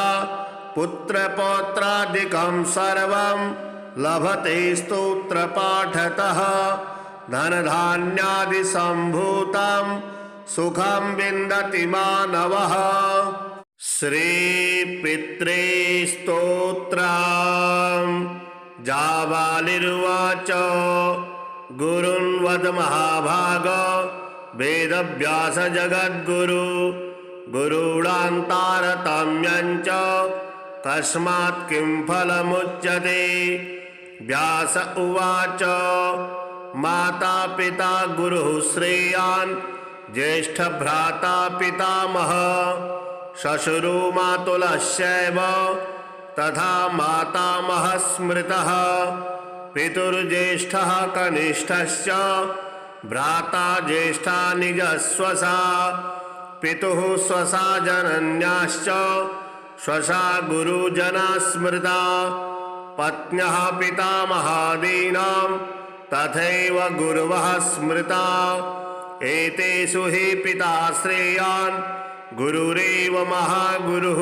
पुत्रपौत्रादिकं सर्वं लभते स्तोत्रपाठतः। धनधान्यादिसम्भूतं सुखं विन्दति मानवः। श्रीपित्रे स्तोत्रम्। जाबालिर्वाच गुरुन् वद महाभाग वेदव्यास जगद्गुरु। गुरूणान्तारतम्यं च कस्मात् किं फलमुच्यते। व्यास उवाच माता पिता गुरुः श्रेयान् ज्येष्ठ भ्राता पितामह श्वशुरो मातुलश्चैव तथा मातामह स्मृतः। पितुर्ज्येष्ठः कनिष्ठश्च भ्राता ज्येष्ठा निजस्वसा। पितुः स्वसा जनन्याश्च स्वसा गुरुजना स्मृता। पत्न्यः पितामहादीनां तथैव गुरवः स्मृता। एतेषु हि पिता श्रेयान् गुरुरेव महागुरुः।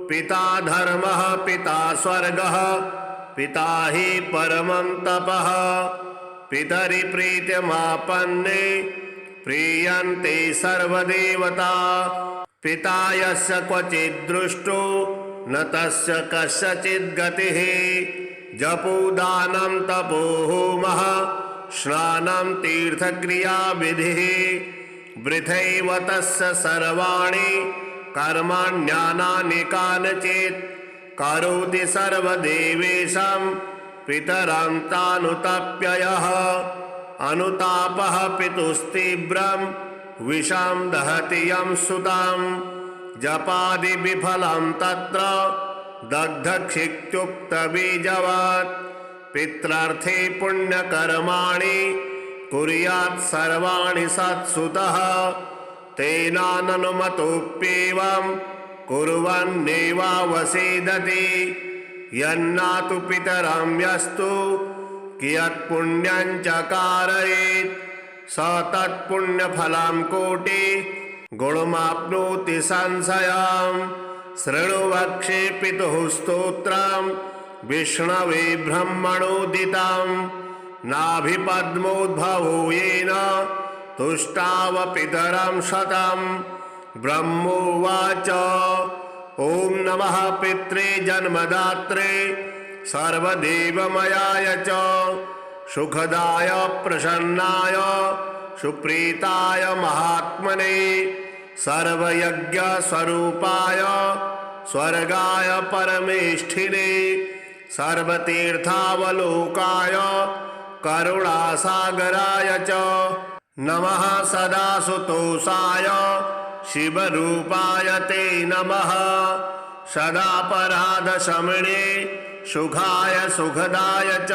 पिता धर्मः पिता स्वर्गः पिता हि परमं तपः। पितरि प्रीत्यमापन्ने प्रीयन्ते सर्वदेवता। पिता यस्य क्वचिद्दृष्टो न तस्य कस्यचित् गतिः। जपोदानं तपो होमः स्नानं तीर्थक्रियाविधिः। वृथैव तस्य सर्वाणि कर्माण्यानानि कानचित्। करोति सर्वदेवेशं पितरं तानुतप्ययः। अनुतापः पितुस्तीव्रं विषं दहति यं सुतं। जपादि विफलं तत्र दग्धक्षित्युक्तबीजवत्। पित्रार्थे पुण्यकर्माणि कुर्यात् सर्वाणि सत्सुतः। तेनाननुमतोऽप्येवं कुर्वन्नेवावसेदति। यन्नातु पितरं यस्तु कियत्पुण्यं च कारयेत् स तत्पुण्यफलं कोटि गुणमाप्नोति संशयम्। शृणु वक्षे पितुः स्तोत्रं विष्णवे ब्रह्मणोदितं। नाभिपद्मोद्भवो येन तुष्टाव पितरं शतं। ब्रह्मोवाच ॐ नमः पित्रे जन्मदात्रे सर्वदेवमयाय च सुखदाय प्रसन्नाय सुप्रीताय महात्मने सर्वयज्ञस्वरूपाय स्वर्गाय परमेष्ठिने सर्वतीर्थावलोकाय करुणासागराय च नमः। सदा सुतोषाय शिवरूपाय ते नमः। सदापराधशमने सुखाय सुखदाय च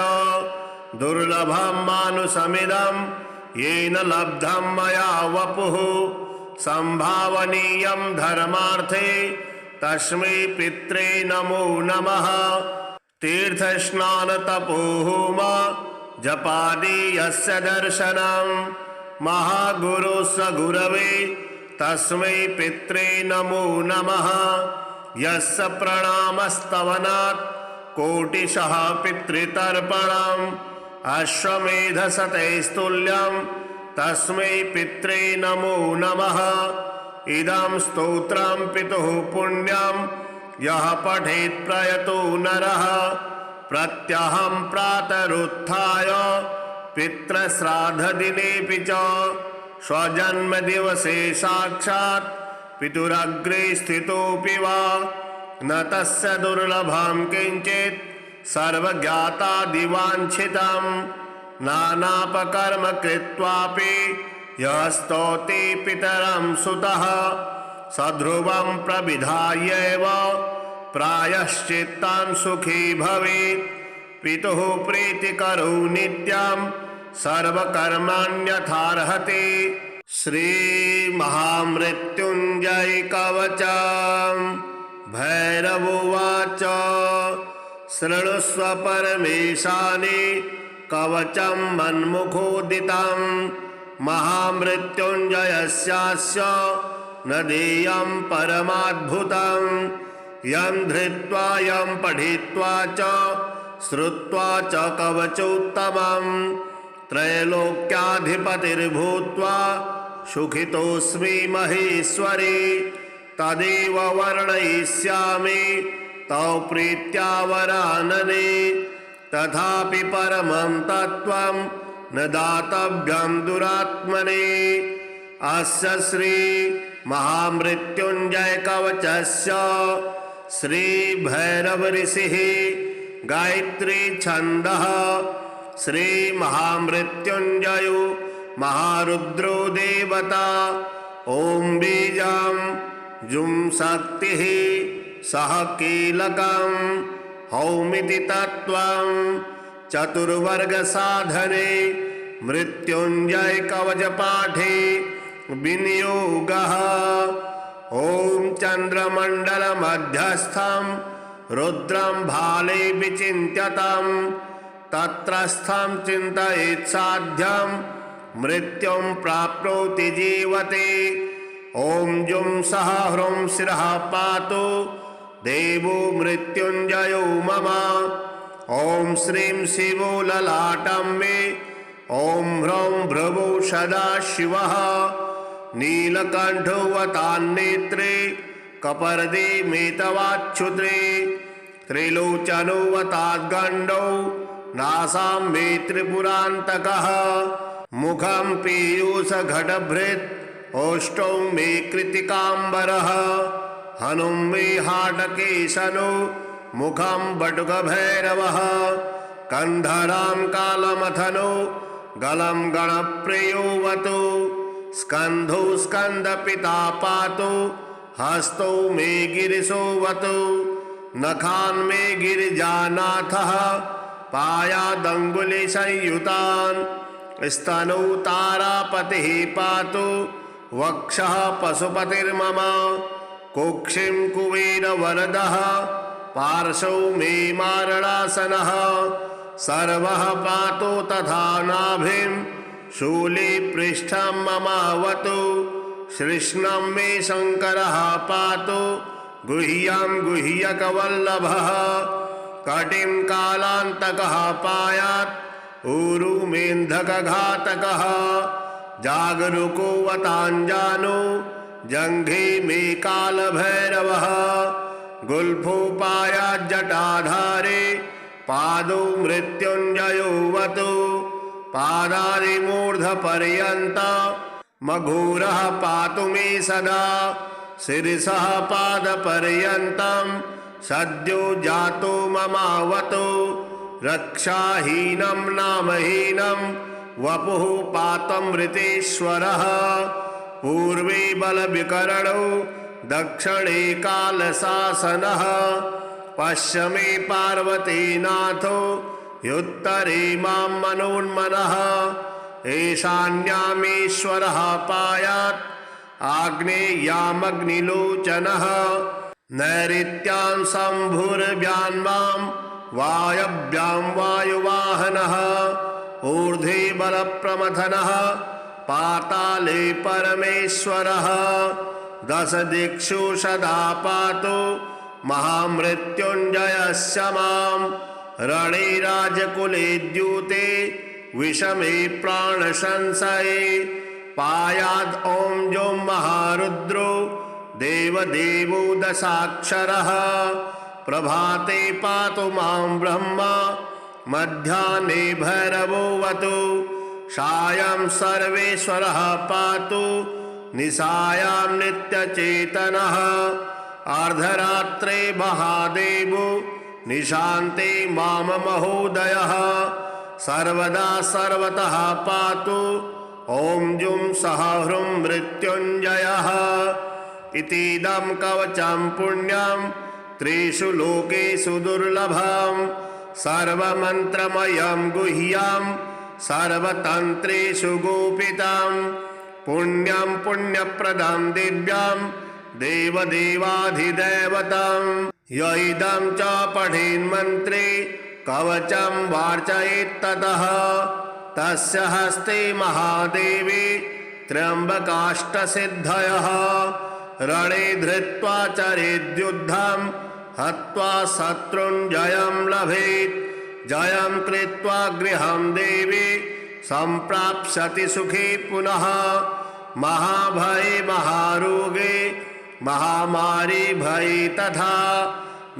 दुर्लभं मानुषमिदं येन लब्धं मया वपुः संभावनीयं धर्मार्थे तस्मै पित्रे नमो नमः। तीर्थस्नानतपोहोम जपादि यस्य दर्शनं महागुरुस्य गुरवे तस्मै पित्रे नमो नमः। यस्य प्रणामस्तवनात् कोटिशः पितृतर्पणम् अश्वमेधशतैस्तुल्यं तस्मै पित्रे नमो नमः। इदं स्तोत्रं पितुः पुण्यं यः पठेत् प्रयतो नरः प्रत्यहं प्रातरुत्थाय पितृश्राद्धदिनेऽपि च स्वजन्मदिवसे साक्षात् पितुरग्रे स्थितोऽपि वा न तस्य दुर्लभं किञ्चित् सर्वज्ञातादिवाञ्छितं नानापकर्म कृत्वापि यः स्तौति पितरं सुतः सध्रुवं प्रविधायैव प्रायश्चित्तं सुखी भवेत्। पितुः प्रीतिकरो नित्यं सर्वकर्माण्यथार्हति। श्रीमहामृत्युञ्जय कवचं भैरवोवाच शृणुष्व परमेशानि कवचं मन्मुखोदितं महामृत्युञ्जयस्यास्य न देयं परमाद्भुतं यं धृत्वा यं पठित्वा च श्रुत्वा च कवचोत्तमं त्रैलोक्याधिपतिर्भूत्वा सुखितोऽस्मि महेश्वरी तदेव वर्णयिष्यामि तव प्रीत्या वरानने तथापि परमं तत्त्वं न दातव्यं दुरात्मने। अस्य श्री महामृत्युञ्जय कवचस्य श्री भैरव ऋषिः गायत्री छन्दः श्री महामृत्युञ्जयो महारुद्रो देवता ओम बीजं जुं शक्तिः सह कीलकं हौमिति तत्त्वं चतुर्वर्ग साधने मृत्युंजय कवच पाठे विनियोगः। ओम चंद्रमंडल मध्यस्थं रुद्रं भाले विचिन्त्यतं तत्रस्थं चिन्तयेत् साध्यं मृत्युं प्राप्नोति जीवते। ओम जुं सह ह्रूं शिरः पातु देवो मृत्युंजयो मम। ओम श्रीं शिवो ललाटं मे ओम ह्रौं भ्रुवो सदा शिवः नीलकण्ठोऽवतान्नेत्रे कपर्दे मेतवाच्छुत्रे त्रिलोचनोऽवताद्गण्डौ नासां मे त्रिपुरान्तकः मुखं पीयूषघटभृत् ओष्ठौ मे कृतिकाम्बरः हनुं मे हाटकेशनो मुखं बटुकभैरवः कन्धरां कालमथनो गलं गणप्रियोऽवतु स्कन्धौ स्कन्दपिता पातु हस्तौ मे गिरिशोऽवतु नखान् मे गिरिजानाथः पायादङ्गुलिसंयुतान् स्तनौ तारापतिः पातु वक्षः पशुपतिर्मम कुक्षिं कुबेरवरदः पार्श्वौ मे मारणासनः सर्वः पातु तथा नाभिं शूले पृष्ठं ममावतु श्रीष्णं मे शङ्करः पातु गुह्यं गुह्यकवल्लभः कटिं कालान्तकः पायात् ऊरु मेन्धकघातकः जागरूकोऽवताञ्जानो जङ्घे मे कालभैरवः गुल्फोपायाज्जटाधारे पादौ मृत्युञ्जयोऽवतु पादादिमूर्धपर्यन्त मघोरः पातु मे सदा शिरसः पादपर्यन्तं सद्यो जातो ममावतु रक्षाहीनं नामहीनं वपुः पातं मृतेश्वरः पूर्वे बलविकरणौ दक्षिणे कालशासनः पश्चिमे पार्वतीनाथो युत्तरे मां मनोन्मनः ईशान्यामेश्वरः पायात् आग्नेयामग्निलोचनः नैऋत्यां शम्भुर्व्यान्मां वायव्यां वायुवाहनः ऊर्ध्वे बलप्रमथनः पाताले परमेश्वरः दश दिक्षु सदा पातु महामृत्युञ्जयस्य मां रणे राजकुले द्यूते विषमे प्राणसंशये पायाद् ॐ जों महारुद्रो देवदेवो दशाक्षरः प्रभाते पातु मां ब्रह्मा मध्याह्ने भैरवोऽवतु सायं सर्वेश्वरः पातु निशायां नित्यचेतनः अर्धरात्रे महादेवो निशान्ते मां महोदयः सर्वदा सर्वतः पातु ॐ जुं सः ह्रुं मृत्युञ्जयः इतीदं कवचं पुण्यं त्रिषु लोकेषु दुर्लभं सर्वमन्त्रमयं गुह्यं सर्वतन्त्रेषु गोपितं पुण्यं पुण्यप्रदं दिव्यं देवदेवाधिदैवतं य इदं च पठेन्मन्त्रे कवचं वार्चयेत्ततः तस्य हस्ते महादेवी त्र्यम्बकाष्टसिद्धयः रणे धृत्वा चरेद्युद्धं हत्वा शत्रुन् जयं लभेत् जयं कृत्वा गृहं देवी सम्प्राप्स्यति सुखे पुनः महाभये महारोगे महामारी भये तथा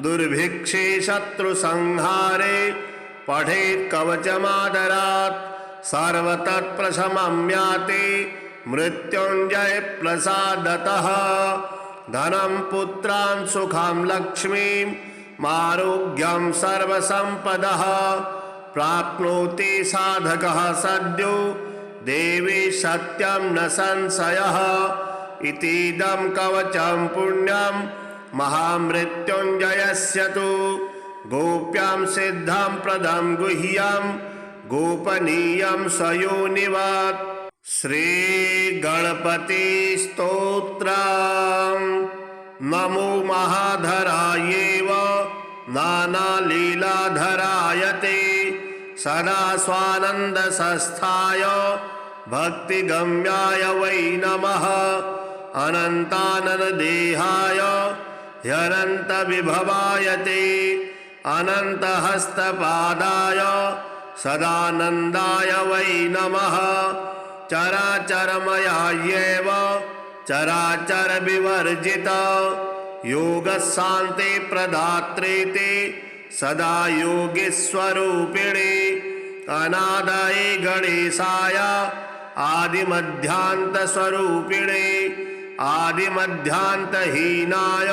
दुर्भिक्षे शत्रुसंहारे पठेत् कवचमादरात् सर्वतत्प्रशमं याति मृत्युञ्जय प्रसादतः धनं पुत्रान् सुखं लक्ष्मीं आरोग्यं सर्वसम्पदः प्राप्नोति साधकः सद्यो देवी सत्यं न संशयः इतीदं कवचं पुण्यं महामृत्युञ्जयस्य तु गोप्यां सिद्धं प्रदं गुह्यं गोपनीयं स्वयोनिवत् श्रीगणपति स्तोत्रम् नमो महाधरायैव नानालीलाधराय ते सदा स्वानन्दसंस्थाय भक्तिगम्याय वै नमः अनन्ताननदेहाय ह्यनन्तविभवाय ते अनन्तहस्तपादाय सदानन्दाय वै नमः चराचरमयायैव चराचरविवर्जिता योगशान्ति प्रदात्रे ते सदा योगीस्वरूपिणे अनादये गणेशाय आदिमध्यान्तस्वरूपिणे आदिमध्यान्तहीनाय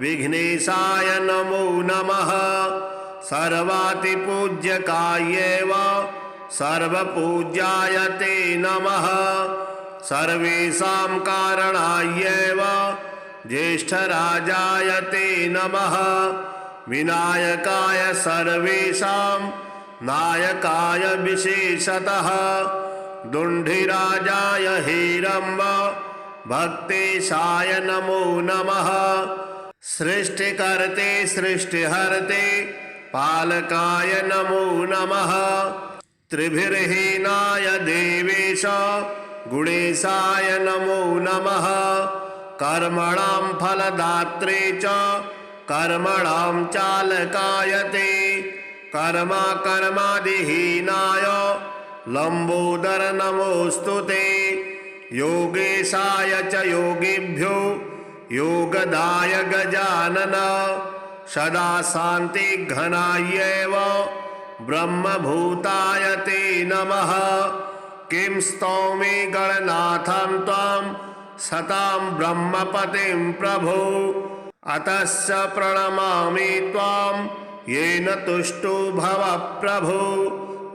विघ्नेशाय नमो नमः सर्वातिपूज्यकायैव सर्वपूज्याय ते नमः सर्वेषां कारणायैव ज्येष्ठराजाय ते नमः विनायकाय सर्वेषां नायकाय विशेषतः दुण्डिराजाय हेरम्ब भक्तेशाय नमो नमः सृष्टिकर्ते सृष्टिहर्ते पालकाय नमो नमः त्रिभिर्हीनाय देवेश गुणेशाय नमो नमः कर्मणां फलदात्रे च कर्मणां चालकाय ते कर्मादिहीनाय लंबोदर नमोऽस्तु ते योगेशाय च योगिभ्यो योगदाय गजानन सदा शान्ति घनायैव ब्रह्मभूताय ते नमः किं स्तौमि गणनाथं त्वां सतां ब्रह्मपतिं प्रभो अतश्च प्रणमामि त्वां येन तुष्टो भव प्रभो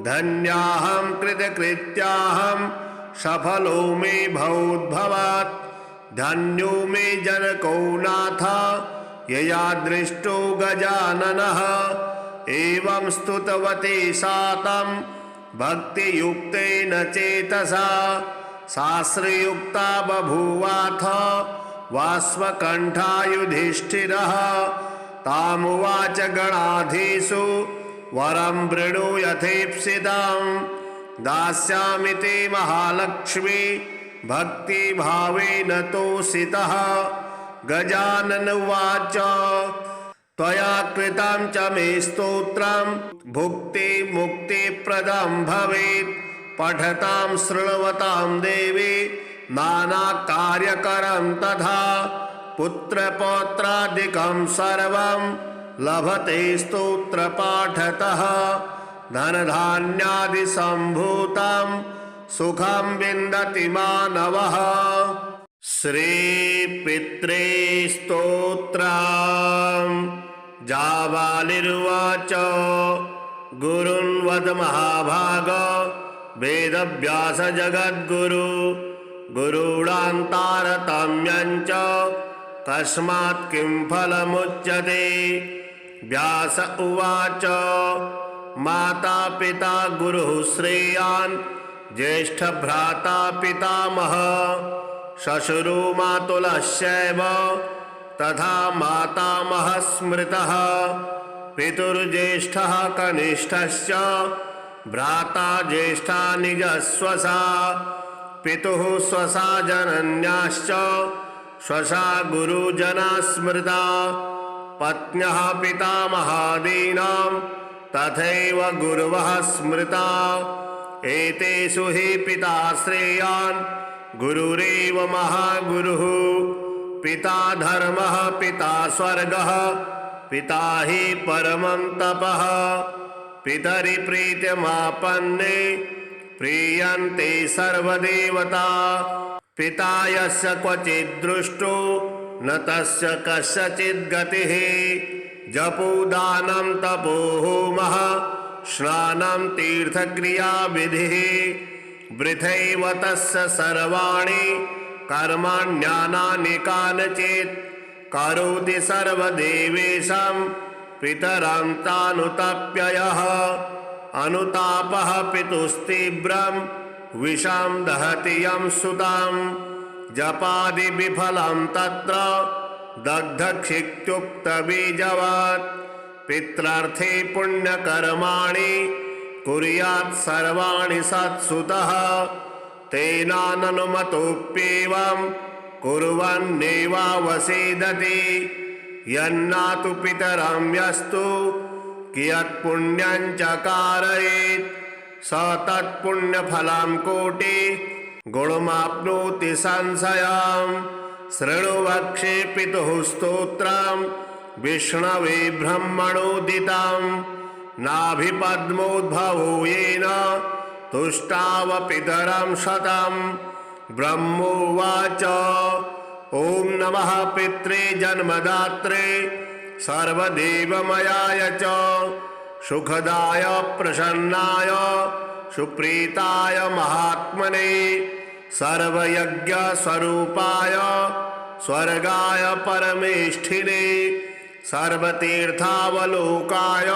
धन्याहं कृतकृत्याहं सफलो मे भवोद्भवात् धन्यो मे जनको नाथ यया दृष्टो गजाननः। एवं स्तुतवती सा तं भक्तियुक्तेन चेतसा शास्त्रयुक्ता बभूवाथ वाष्पकण्ठा युधिष्ठिरः। तामुवाच गणाधीषु वरं वृणु यथेप्सितं दास्यामि ते महालक्ष्मी भक्तिभावेन तोषितः। गजानन उवाच त्वया कृतं च मे स्तोत्रं भुक्ति मुक्तिप्रदं भवेत्। पठतां शृण्वतां देवी नानाकार्यकरं तथा पुत्रपौत्रादिकं सर्वं लभते स्तोत्रपाठतः। धनधान्यादिसम्भूतं सुखं विन्दति मानवः। श्रीपित्रे स्तोत्रम्। जाबालिर्वाच गुरुन् वद महाभाग वेदव्यास जगद्गुरु गुरूणान्तारतम्यं च कस्मात् किं फलमुच्यते। व्यास उवाच माता पिता गुरुः श्रेयान् ज्येष्ठभ्राता पितामहः श्वशुरो मातुलश्चैव तथा मातामहः स्मृतः। पितुर्ज्येष्ठः कनिष्ठश्च भ्राता ज्येष्ठा निजस्वसा पितुः स्वसा जनन्याश्च स्वसा गुरुजना स्मृता। पत्न्यः पितामहादीनां तथैव गुरवः स्मृता। एतेषु हि पिता श्रेयान् गुरुरेव महागुरुः। पिता धर्मः पिता स्वर्गः पिता हि परमं तपः। पितरि प्रीत्यमापन्ने प्रीयन्ते सर्वदेवता। पिता यस्य क्वचित् दृष्टो न तस्य कस्यचित् गतिः। जपोदानं तपो होमः स्नानं तीर्थक्रियाविधिः। वृथैव तस्य सर्वाणि कर्माण्यानानि कानचित्। करोति सर्वदेवेशं पितरं तानुतप्ययः। अनुतापः पितुस्तीव्रं विषं दहति यं सुतं। जपादि विफलं तत्र दग्धक्षित्युक्तबीजवत्। पित्रार्थे पुण्यकर्माणि कुर्यात् सर्वाणि सत्सुतः। तेनाननुमतोऽप्येवं कुर्वन्नेवावसेदति। यन्नातु पितरं यस्तु कियत्पुण्यं च कारयेत् स तत्पुण्यफलं कोटि गुणमाप्नोति संशयम्। शृणु वक्षे पितुः स्तोत्रं विष्णवे ब्रह्मणोदितं। नाभिपद्मोद्भवो येन तुष्टाव पितरं शतं। ब्रह्मोवाच ॐ नमः पित्रे जन्मदात्रे सर्वदेवमयाय च सुखदाय प्रसन्नाय सुप्रीताय महात्मने सर्वयज्ञस्वरूपाय स्वर्गाय परमेष्ठिने सर्वतीर्थावलोकाय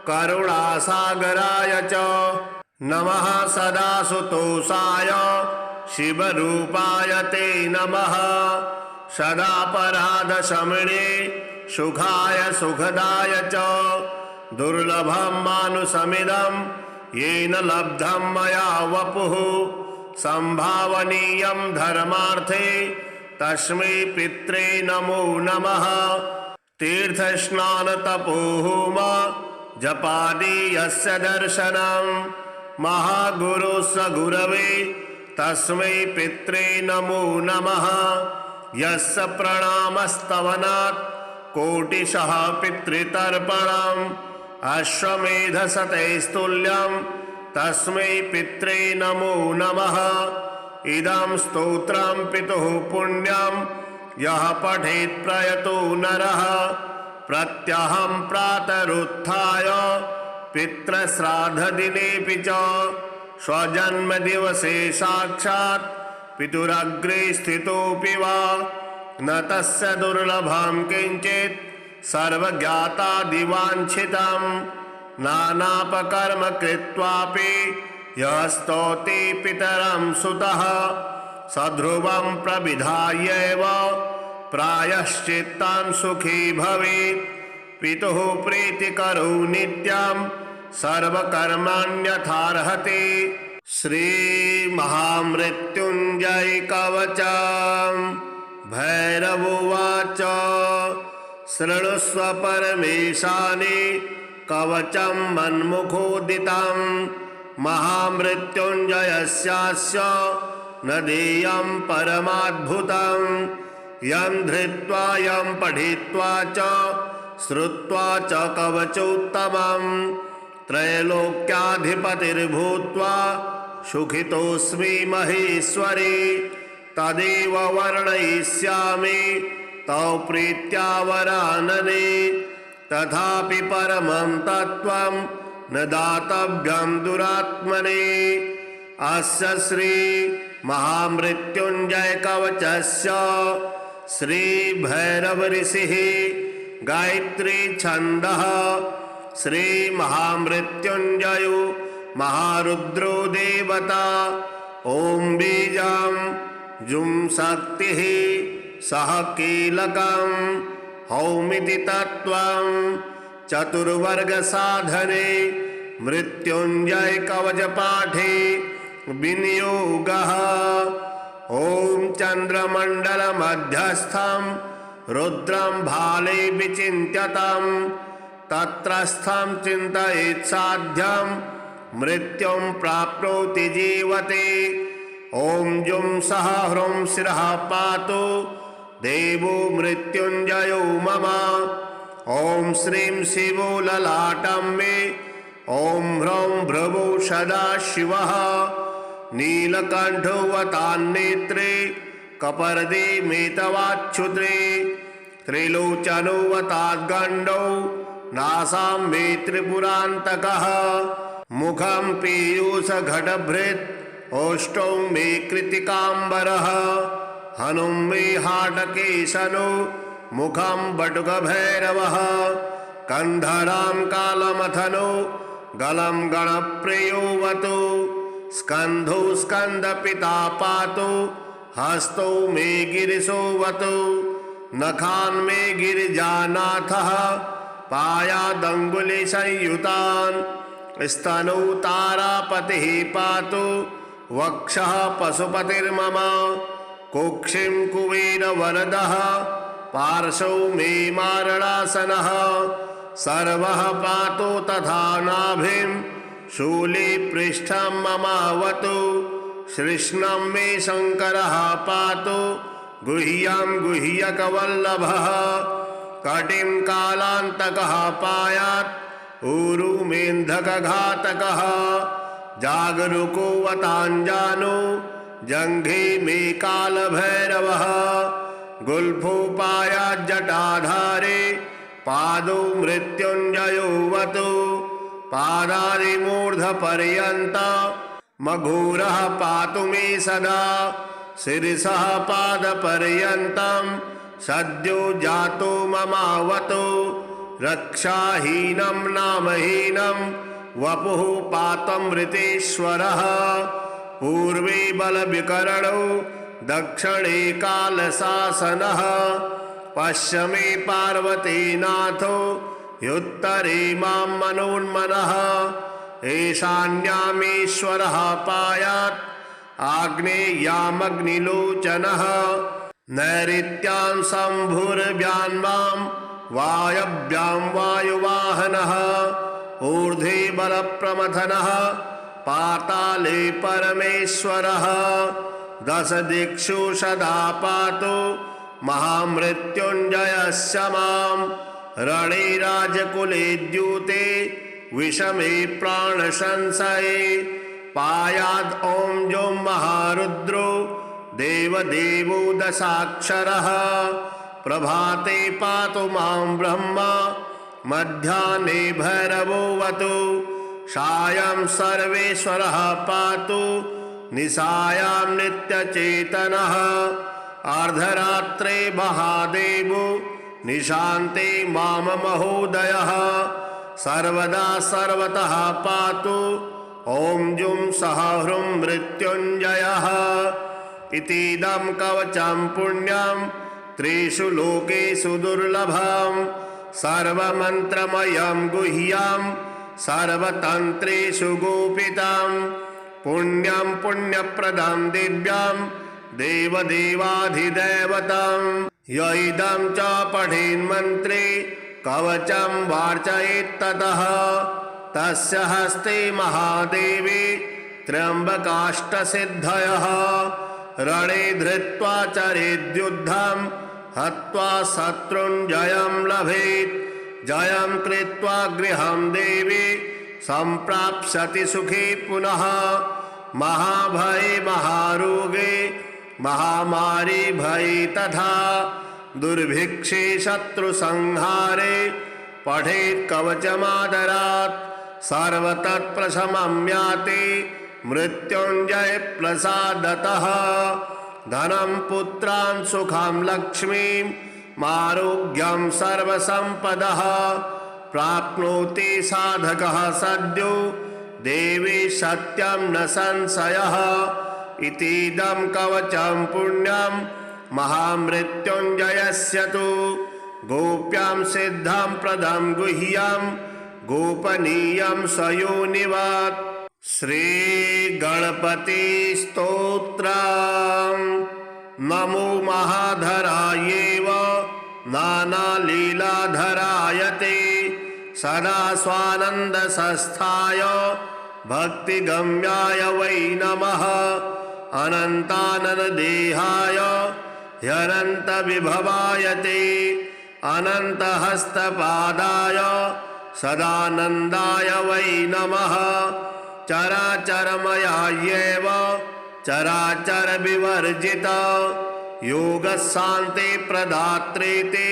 करुणासागराय च नमः। सदा सुतोषाय शिवरूपाय ते नमः। सदा पराधशमने सुखाय सुखदाय च दुर्लभं मानुषमिदं येन लब्धं मया वपुः। संभावनीयं धर्मार्थे तस्मै पित्रे नमो नमः। तीर्थस्नानतपोहोम जपादि यस्य दर्शनं महागुरुः स गुरवे तस्मै पित्रे नमो नमः। यस्य प्रणामस्तवनात् कोटिशः पितृतर्पणम् अश्वमेधशतैस्तुल्यं तस्मै पित्रे नमो नमः। इदं स्तोत्रं पितुः पुण्यं यः पठेत् प्रयतो नरः। प्रत्यहं प्रातरुत्थाय पितृश्राद्धदिनेऽपि च स्वजन्मदिवसे साक्षात् पितुरग्रे स्थितोऽपि वा न तस्य दुर्लभं किञ्चित् सर्वज्ञातादिवाञ्छितं नानापकर्म कृत्वापि यः स्तौति पितरं सुतः सध्रुवं प्रविधायैव प्रायश्चित्तं सुखी भवेत् पितुः प्रीतिकरो नित्यं सर्वकर्माण्यथार्हति। श्री महामृत्युंजय कवचम्। भैरव उवाच शृणुष्व परमेशानि कवचं मन्मुखोदितं महामृत्युंजयस्यास्य न देयं परमाद्भुतं यं धृत्वा यं पठित्वा च श्रुत्वा च कवचोत्तमं त्रैलोक्याधिपतिर्भूत्वा सुखितोऽस्मि महेश्वरी तदेव वर्णयिष्यामि तव प्रीत्या वरानने तथापि परमं तत्त्वं न दातव्यं दुरात्मने। अस्य श्री महामृत्युंजय कवचस्य श्री भैरव ऋषिः गायत्री छन्दः श्री महामृत्युंजयो महारुद्रो देवता ओम बीजं जुं शक्तिः सह कीलकं हौमिति तत्त्वं चतुर्वर्ग साधने मृत्युंजय कवच पाठे विनियोगः। ओम चंद्रमंडल मध्यस्थं रुद्रं भाले विचिन्त्यतं तत्रस्थं चिन्तयेत् साध्यं मृत्युं प्राप्नोति जीवते। ओम जुं सह ह्रूं शिरः पातु देवो मृत्युंजयो मम। ओम श्रीं शिवो ललाटं मे ओम ह्रौं भ्रुवो सदाशिवः नीलकण्ठोऽवतान्नेत्रे कपर्दे मेतवाच्छुत्रे त्रिलोचनोऽवताद्गण्डौ नासां मे त्रिपुरान्तकः मुखं पीयूषघटभृत् ओष्ठौ मे कृतिकाम्बरः हनुं मे हाटकेशनो मुखं बटुकभैरवः कन्धरां कालमथनो गलं गणप्रियोऽवतु स्कन्धौ स्कन्दपिता पातु हस्तौ मे गिरिशोऽवतु नखान् मे गिरिजानाथः पायादङ्गुलिसंयुतान् स्तनौ तारापतिः पातु वक्षः पशुपतिर्मम कुक्षिं कुबेरवरदः पार्श्वौ मे मारणासनः सर्वः पातु तथा नाभिं शूले पृष्ठं ममावतु श्रीष्णं मे शङ्करः पातु गुह्यं गुह्यकवल्लभः कटिं कालान्तकः पायात् ऊरु मेन्धकघातकः जागरूकोऽवताञ्जानो जङ्घे मे कालभैरवः गुल्फोपायाज्जटाधारे पादौ मृत्युञ्जयोऽवतु पादादिमूर्धपर्यन्त मघोरः पातु मे सदा शिरसः पादपर्यन्तं सद्यो जातो ममावतु रक्षाहीनं नामहीनं वपुः पातमृतेश्वरः पूर्वे बलविकरणौ दक्षिणे कालशासनः पश्चिमे पार्वतीनाथो युत्तरे मां मनोन्मनः ईशान्यामेश्वरः पायात् आग्नेयामग्निलोचनः नैऋत्यां शम्भुर्व्यान्मां वायव्यां वायुवाहनः ऊर्ध्वे बलप्रमथनः पाताले परमेश्वरः दश दिक्षु सदा पातु महामृत्युंजयस्य मां रणे राजकुले द्यूते विषमे प्राणसंशये पायाद् ॐ जों महारुद्रो देवदेवो दशाक्षरः प्रभाते पातु मां ब्रह्मा मध्याह्ने भैरवोऽवतु सायं सर्वेश्वरः पातु निशायां नित्यचेतनः अर्धरात्रे महादेवो निशान्ते माम महोदयः सर्वदा सर्वतः पातु ॐ जुं सः ह्रुं मृत्युञ्जयः इतीदं कवचं पुण्यं त्रिषु लोकेषु दुर्लभं सर्वमन्त्रमयं गुह्यं सर्वतन्त्रेषु गोपितं पुण्यं पुण्यप्रदं दिव्यं देवदेवाधिदेवतं य इदं च पठेन्मन्त्रे कवचं वार्चयेत्ततः तस्य हस्ते महादेवी त्र्यम्बकाष्टसिद्धयः रणे धृत्वा चरेद्युद्धं हत्वा शत्रुञ्जयं लभेत् जयं कृत्वा गृहं देवी सम्प्राप्स्यति सुखी पुनः महाभये महारोगे महामारी भये तथा दुर्भिक्षे शत्रुसंहारे पठेत् कवचमादरात् सर्वतत्प्रशमं याति मृत्युञ्जय प्रसादतः धनं पुत्रान् सुखं लक्ष्मीं आरोग्यं सर्वसम्पदः प्राप्नोति साधकः सद्यो देवी सत्यं न संशयः इतीदं कवचं पुण्यं महामृत्युञ्जयस्य तु गोप्यां सिद्धं प्रदं गुह्यं गोपनीयं स्वयोनिवत् श्रीगणपति स्तोत्रम् नमो महाधरायैव नानालीलाधराय ते सदा स्वानन्दसंस्थाय भक्तिगम्याय वै नमः अनन्ताननदेहाय ह्यनन्तविभवाय ते अनन्तहस्तपादाय सदानन्दाय वै नमः चराचरमयायैव चराचरविवर्जिता योगशान्ति प्रदात्रे ते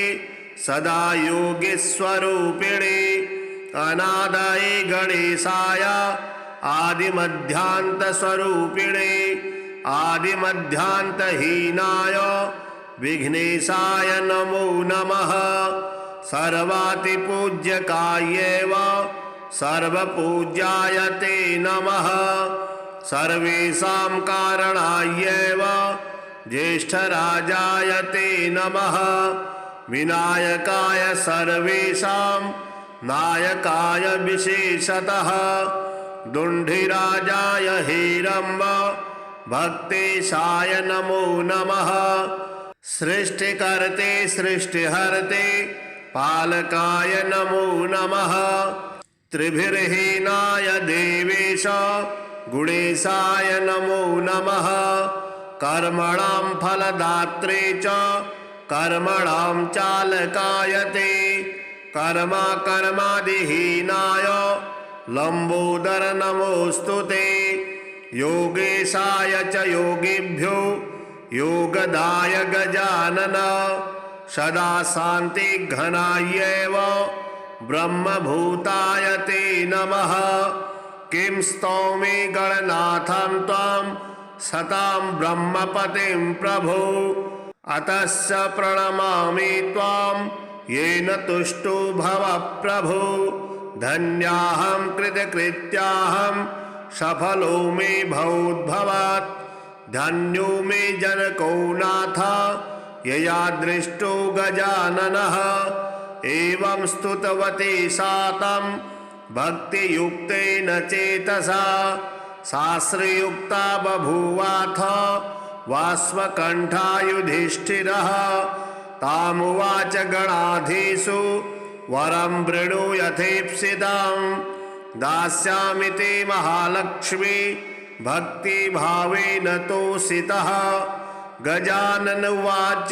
सदा योगीस्वरूपिणे अनादये गणेशाय आदिमध्यान्तस्वरूपिणे आदिमध्यान्तहीनाय विघ्नेशाय नमो नमः सर्वातिपूज्यकायैव सर्वपूज्याय ते नमः सर्वेषां कारणायैव ज्येष्ठराजाय ते नमः विनायकाय सर्वेषां नायकाय विशेषतः दुण्डिराजाय हेरम्ब भक्तेशाय नमो नमः सृष्टिकर्ते सृष्टिहर्ते पालकाय नमो नमः त्रिभिर्हीनाय देवेश गुणेशाय नमो नमः कर्मणां फलदात्रे च कर्मणां चालकाय ते कर्मादिहीनाय लंबोदर नमोऽस्तु ते योगेशाय च योगिभ्यो योगदाय गजानन सदा शान्तिघनायैव ब्रह्मभूताय ते नमः किं स्तौमि गणनाथं त्वां सतां ब्रह्मपतिं प्रभो अतस्य प्रणमामि त्वां येन तुष्टो भव प्रभो धन्याहं कृतकृत्याहं सफलो मे भवोद्भवात् धन्यो मे जनको नाथ यया दृष्टो गजाननः एवं स्तुतवती सा तं भक्तियुक्तेन चेतसा शास्त्रयुक्ता बभूवाथ वाष्पकण्ठा युधिष्ठिरः तामुवाच गणाधीषु वरं वृणु यथेप्सितं दास्यामि ते महालक्ष्मी भक्तिभावेन तोषितः गजानन उवाच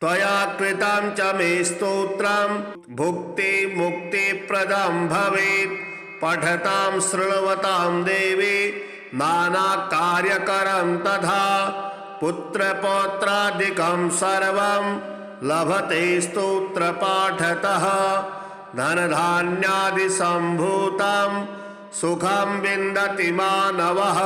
त्वया कृतं च मे स्तोत्रं भुक्ति मुक्तिप्रदं भवेत् पठतां शृण्वतां देवी नानाकार्यकरं तथा पुत्रपौत्रादिकं सर्वं लभते स्तोत्रपाठतः धनधान्यादिसम्भूतं सुखं विन्दति मानवः।